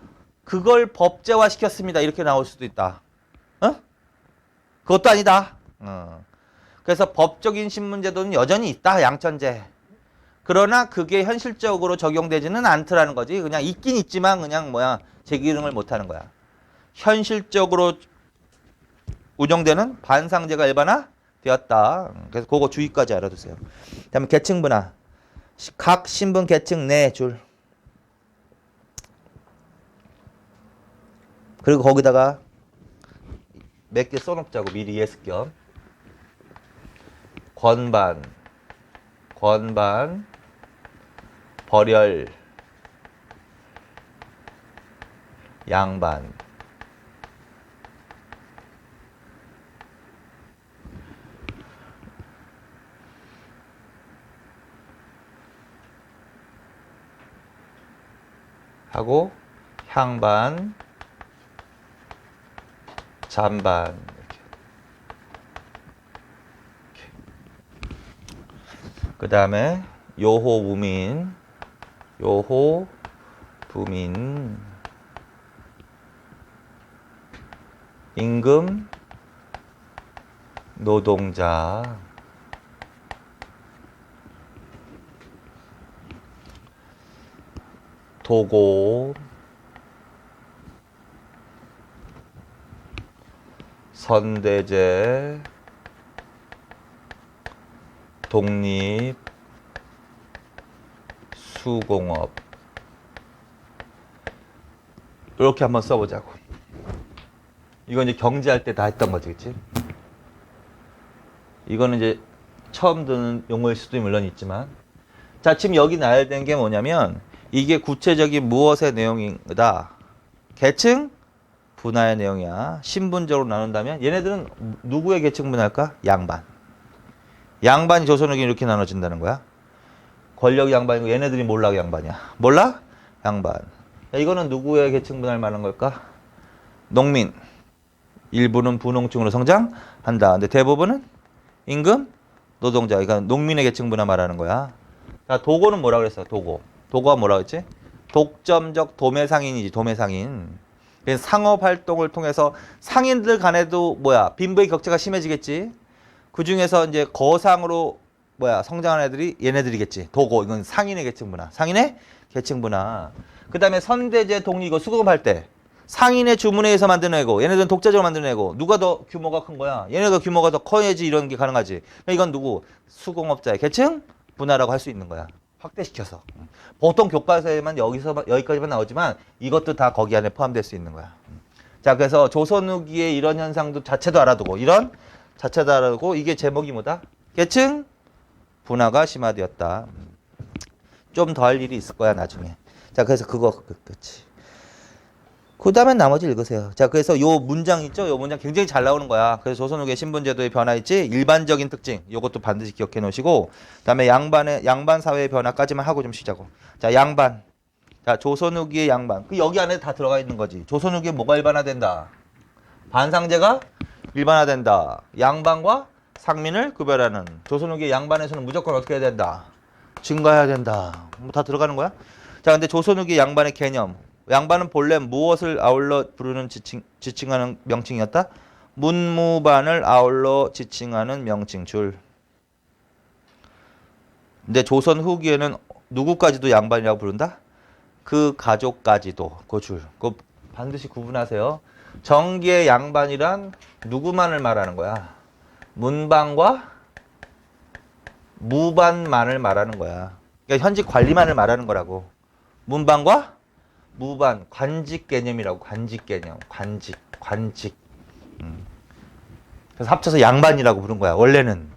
A: 그걸 법제화 시켰습니다. 이렇게 나올 수도 있다. 어? 그것도 아니다. 그래서 법적인 신분제도는 여전히 있다. 양천제. 그러나 그게 현실적으로 적용되지는 않더라는 거지. 그냥 있긴 있지만 그냥 제기능을 못하는 거야. 현실적으로 운영되는 반상제가 일반화되었다. 그래서 그거 주의까지 알아두세요. 다음에 계층 분화. 각 신분 계층 네 줄. 그리고 거기다가 몇 개 써놓자고 미리 예습 겸. 권반, 벌열, 양반. 하고 향반, 잔반 이렇게. 그 다음에 요호부민, 임금, 노동자, 도고, 선대제, 독립, 수공업. 이렇게 한번 써보자고. 이건 이제 경제할 때 다 했던 거지, 그치? 이거는 이제 처음 듣는 용어일 수도 물론 있지만. 자, 지금 여기 나야 되는 게 뭐냐면, 이게 구체적인 무엇의 내용이다. 계층 분화의 내용이야. 신분적으로 나눈다면, 얘네들은 누구의 계층 분화일까? 양반. 양반이 조선에게 이렇게 나눠진다는 거야. 권력 양반이고 얘네들이 몰락 양반이야. 몰락? 양반. 야, 이거는 누구의 계층 분화를 말하는 걸까? 농민. 일부는 부농층으로 성장한다. 근데 대부분은 임금, 노동자. 그러니까 농민의 계층 분화 말하는 거야. 자, 도고는 뭐라 그랬어? 도고가 뭐라 그랬지? 독점적 도매상인이지. 도매상인. 그래서 상업 활동을 통해서 상인들 간에도 빈부의 격차가 심해지겠지. 그 중에서 이제 거상으로 성장하는 애들이 얘네들이겠지. 도고. 이건 상인의 계층 분화. 상인의 계층 분화. 그 다음에 선대제 독립 이거 수급할 때 상인의 주문에 의해서 만드는 애고 얘네들은 독자적으로 만드는 애고 누가 더 규모가 큰 거야? 얘네가 규모가 더 커야지 이런 게 가능하지. 이건 누구? 수공업자의 계층 분화라고 할 수 있는 거야. 확대시켜서. 보통 교과서에만 여기까지만 나오지만 이것도 다 거기 안에 포함될 수 있는 거야. 자, 그래서 조선 후기의 이런 현상도 자체도 알아두고 이런 자체도 알아두고 이게 제목이 뭐다? 계층 분화가 심화되었다. 좀 더 할 일이 있을 거야 나중에. 자, 그래서 그거 끝이. 그 다음에 나머지 읽으세요. 자, 그래서 요 문장 있죠? 요 문장 굉장히 잘 나오는 거야. 그래서 조선후기의 신분제도의 변화 있지? 일반적인 특징. 요것도 반드시 기억해 놓으시고. 그 다음에 양반 사회의 변화까지만 하고 좀 쉬자고. 자, 양반. 자, 조선후기의 양반. 여기 안에 다 들어가 있는 거지. 조선후기에 뭐가 일반화된다? 반상제가 일반화된다. 양반과 상민을 구별하는. 조선후기의 양반에서는 무조건 어떻게 해야 된다? 증가해야 된다. 뭐 다 들어가는 거야? 자, 근데 조선후기 양반의 개념. 양반은 본래 무엇을 아울러 부르는 지칭하는 명칭이었다? 문무반을 아울러 지칭하는 명칭 줄. 근데 조선 후기에는 누구까지도 양반이라고 부른다? 그 가족까지도. 그 줄. 그거 반드시 구분하세요. 정기의 양반이란 누구만을 말하는 거야? 문반과 무반만을 말하는 거야. 그러니까 현직 관리만을 말하는 거라고. 문반과 무반, 관직 개념이라고. 관직 개념. 관직. 그래서 합쳐서 양반이라고 부른 거야, 원래는.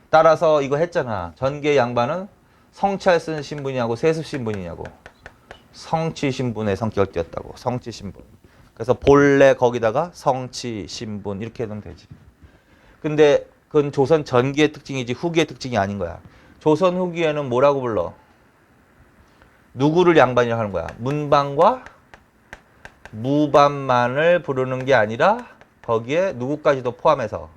A: 따라서 이거 했잖아. 전개 양반은 성찰 쓴 신분이냐고 세습 신분이냐고. 성치 신분의 성격을 띄었다고. 성치 신분. 그래서 본래 거기다가 성치 신분 이렇게 해도 되지. 근데 그건 조선 전기의 특징이지 후기의 특징이 아닌 거야. 조선 후기에는 뭐라고 불러? 누구를 양반이라고 하는 거야? 문반과 무반만을 부르는 게 아니라 거기에 누구까지도 포함해서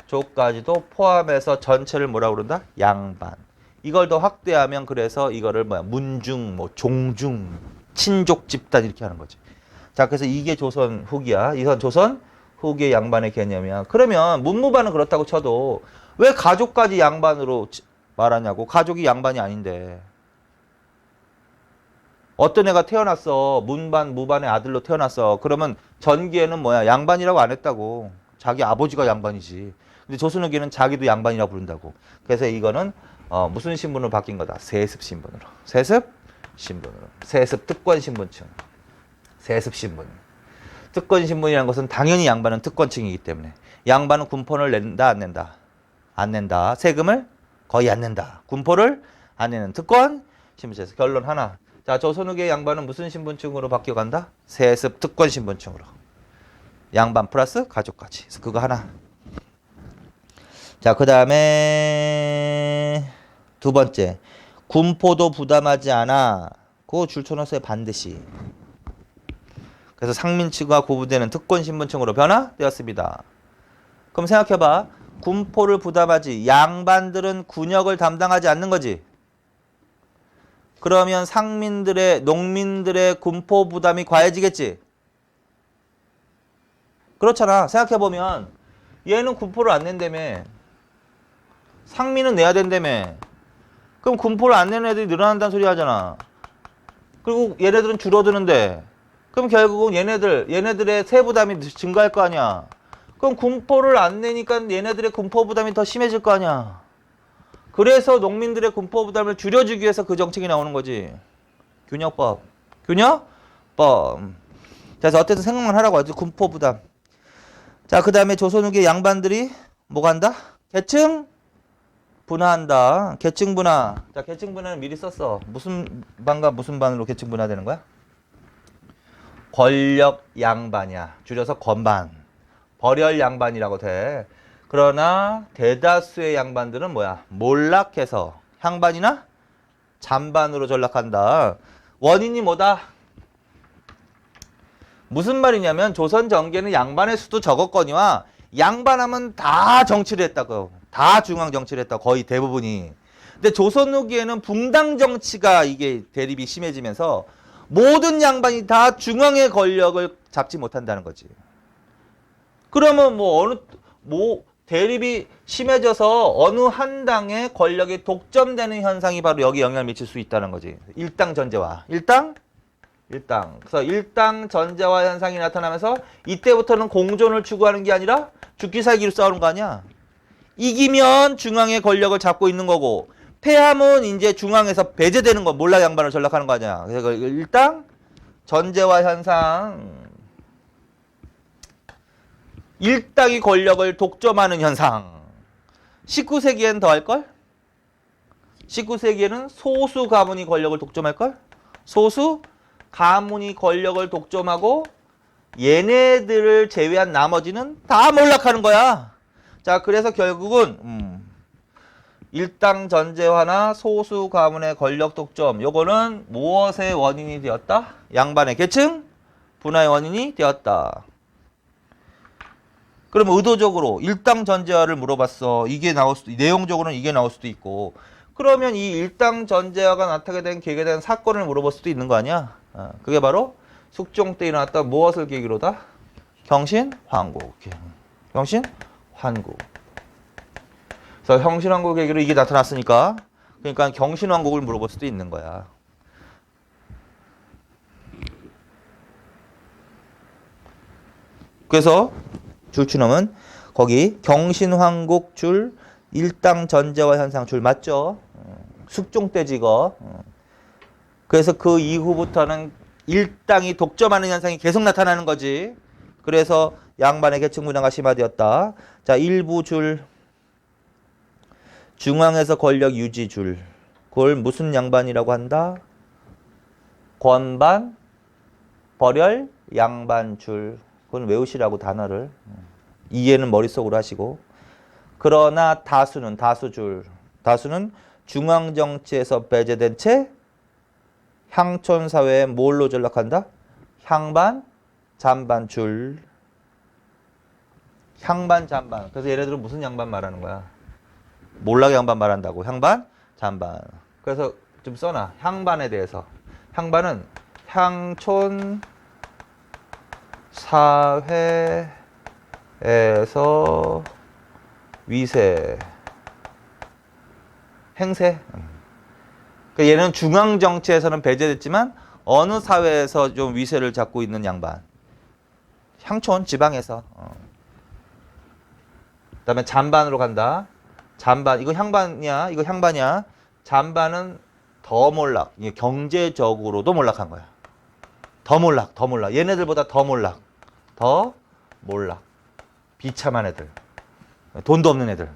A: 가족까지도 포함해서 전체를 뭐라고 그런다? 양반. 이걸 더 확대하면 그래서 이거를 뭐야? 문중, 뭐 종중, 친족 집단 이렇게 하는 거지. 자, 그래서 이게 조선 후기야. 이건 조선 후기의 양반의 개념이야. 그러면 문무반은 그렇다고 쳐도 왜 가족까지 양반으로 말하냐고. 가족이 양반이 아닌데. 어떤 애가 태어났어. 문반, 무반의 아들로 태어났어. 그러면 전기에는 뭐야? 양반이라고 안 했다고. 자기 아버지가 양반이지. 근데 조선후기는 자기도 양반이라고 부른다고. 그래서 이거는 무슨 신분으로 바뀐 거다? 세습 신분으로. 세습 신분으로. 세습 특권 신분층. 세습 신분. 특권 신분이라는 것은 당연히 양반은 특권층이기 때문에. 양반은 군포를 낸다, 안 낸다? 안 낸다. 세금을 거의 안 낸다. 군포를 안 내는 특권 신분층에서 결론 하나. 자, 조선후기의 양반은 무슨 신분층으로 바뀌어간다? 세습 특권 신분층으로. 양반 플러스 가족까지. 그래서 그거 하나. 자, 그 다음에 두 번째. 군포도 부담하지 않아. 그거 줄쳐놨어요. 반드시. 그래서 상민층과 구분되는 특권 신분층으로 변화되었습니다. 그럼 생각해봐. 군포를 부담하지. 양반들은 군역을 담당하지 않는 거지. 그러면 상민들의, 농민들의 군포 부담이 과해지겠지. 그렇잖아. 생각해보면 얘는 군포를 안 낸다며. 상민은 내야 된다며. 그럼 군포를 안 내는 애들이 늘어난다는 소리 하잖아. 그리고 얘네들은 줄어드는데. 그럼 결국은 얘네들의 세부담이 증가할 거 아니야. 그럼 군포를 안 내니까 얘네들의 군포 부담이 더 심해질 거 아니야. 그래서 농민들의 군포 부담을 줄여주기 위해서 그 정책이 나오는 거지. 균역법. 균역법. 그래서 어쨌든 생각만 하라고 하지. 군포 부담. 자, 그 다음에 조선 후기 양반들이 뭐가 한다? 계층 분화한다. 계층 분화. 자, 계층 분화는 미리 썼어. 무슨 반과 무슨 반으로 계층 분화되는 거야? 권력 양반이야. 줄여서 권반. 벌열 양반이라고 돼. 그러나 대다수의 양반들은 뭐야? 몰락해서 향반이나 잔반으로 전락한다. 원인이 뭐다? 무슨 말이냐면 조선 정계는 양반의 수도 적었거니와 양반하면 다 정치를 했다고. 다 중앙 정치를 했다. 거의 대부분이. 근데 조선 후기에는 붕당 정치가 이게 대립이 심해지면서 모든 양반이 다 중앙의 권력을 잡지 못한다는 거지. 그러면 대립이 심해져서 어느 한 당의 권력이 독점되는 현상이 바로 여기 영향을 미칠 수 있다는 거지. 일당 전제화. 일당. 그래서 일당 전제화 현상이 나타나면서 이때부터는 공존을 추구하는 게 아니라 죽기 살기로 싸우는 거 아니야. 이기면 중앙의 권력을 잡고 있는 거고 패하면 이제 중앙에서 배제되는 거. 몰락 양반을 전락하는 거 아니야. 그래서 일당 전제화 현상. 일당이 권력을 독점하는 현상. 19세기엔 더 할걸? 19세기에는 소수 가문이 권력을 독점할걸? 소수 가문이 권력을 독점하고 얘네들을 제외한 나머지는 다 몰락하는 거야. 자, 그래서 결국은 일당 전제화나 소수 가문의 권력 독점, 요거는 무엇의 원인이 되었다? 양반의 계층 분화의 원인이 되었다. 그러면 의도적으로 일당 전제화를 물어봤어. 이게 나올 수도, 내용적으로는 이게 나올 수도 있고. 그러면 이 일당 전제화가 나타나게 된 계기에 대한 사건을 물어볼 수도 있는 거 아니야? 그게 바로 숙종 때 일어났던 무엇을 계기로다? 경신환국. 경신환국. 그래서 경신환국 계기로 이게 나타났으니까, 그러니까 경신환국을 물어볼 수도 있는 거야. 그래서 줄추놈은 거기 경신환국 줄 일당 전제화 현상 줄 맞죠? 숙종 때 지거. 그래서 그 이후부터는 일당이 독점하는 현상이 계속 나타나는 거지. 그래서 양반의 계층 분화가 심화되었다. 자, 일부 줄, 중앙에서 권력 유지 줄. 그걸 무슨 양반이라고 한다? 권반, 벌열, 양반 줄. 그건 외우시라고 단어를. 이해는 머릿속으로 하시고. 그러나 다수는 다수줄. 다수는 중앙 정치에서 배제된 채 향촌 사회에 뭘로 전락한다? 향반, 잔반 줄. 향반, 잔반. 그래서 얘네들은 무슨 양반 말하는 거야? 몰락 양반 말한다고. 향반, 잔반. 그래서 좀 써놔. 향반에 대해서. 향반은 향촌 사회에서 위세, 행세. 그러니까 얘는 중앙 정치에서는 배제됐지만 어느 사회에서 좀 위세를 잡고 있는 양반. 향촌 지방에서. 그다음에 잔반으로 간다. 잔반 이거 향반이야. 이거 향반이야. 잔반은 더 몰락. 이게 경제적으로도 몰락한 거야. 더 몰락, 더 몰락. 얘네들보다 더 몰락. 더 몰락. 비참한 애들. 돈도 없는 애들.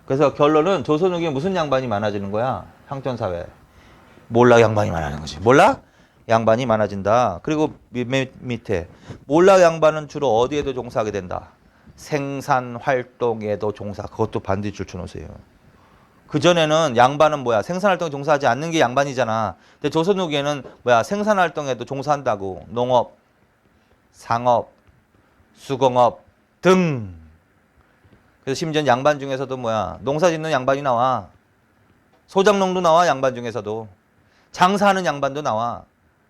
A: 그래서 결론은 조선 후기에 무슨 양반이 많아지는 거야? 향촌 사회. 몰락 양반이 많아지는 거지. 몰락 양반이 많아진다. 그리고 밑에 몰락 양반은 주로 어디에도 종사하게 된다. 생산 활동에도 종사. 그것도 반드시 줄쳐놓으세요. 그전에는 양반은 뭐야? 생산 활동에 종사하지 않는 게 양반이잖아. 근데 조선 후기에는 뭐야? 생산 활동에도 종사한다고. 농업, 상업, 수공업 등. 그래서 심지어 양반 중에서도 뭐야? 농사 짓는 양반이 나와. 소장농도 나와. 양반 중에서도. 장사하는 양반도 나와.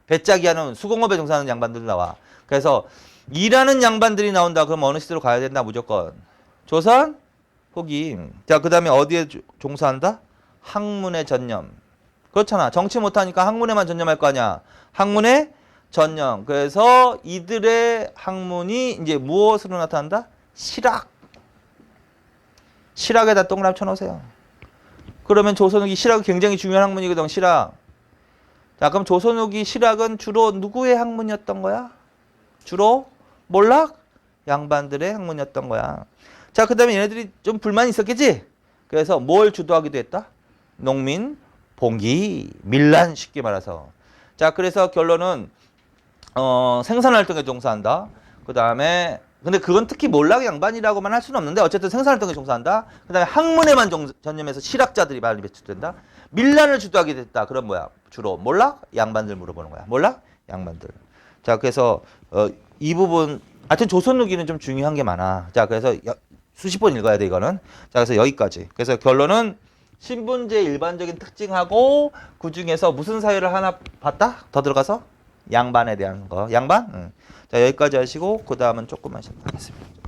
A: 배짜기 하는 수공업에 종사하는 양반들도 나와. 그래서 일하는 양반들이 나온다. 그럼 어느 시대로 가야 된다. 무조건. 조선 후기. 자, 그 다음에 어디에 종사한다? 학문에 전념. 그렇잖아. 정치 못하니까 학문에만 전념할 거 아니야. 학문에 전념. 그래서 이들의 학문이 이제 무엇으로 나타난다? 실학. 실학에다 동그라미 쳐놓으세요. 그러면 조선 후기 실학이 굉장히 중요한 학문이거든. 실학. 자, 그럼 조선 후기 실학은 주로 누구의 학문이었던 거야? 주로 몰락 양반들의 학문이었던 거야. 자, 그 다음에 얘네들이 좀 불만이 있었겠지? 그래서 뭘 주도하기도 했다? 농민, 봉기, 밀란 쉽게 말해서. 자, 그래서 결론은 생산활동에 종사한다. 그 다음에 근데 그건 특히 몰락 양반이라고만 할 수는 없는데 어쨌든 생산활동에 종사한다. 그 다음에 학문에만 전념해서 실학자들이 많이 배출된다. 밀란을 주도하게 됐다. 그럼 뭐야? 주로 몰락 양반들 물어보는 거야. 몰락 양반들. 자, 그래서 이 부분 하여튼 조선 후기는 좀 중요한 게 많아. 자, 그래서 수십 번 읽어야 돼 이거는. 자, 그래서 여기까지. 그래서 결론은 신분제의 일반적인 특징하고 그 중에서 무슨 사회를 하나 봤다? 더 들어가서 양반에 대한 거. 양반? 응. 자, 여기까지 하시고 그 다음은 조금만 하겠습니다.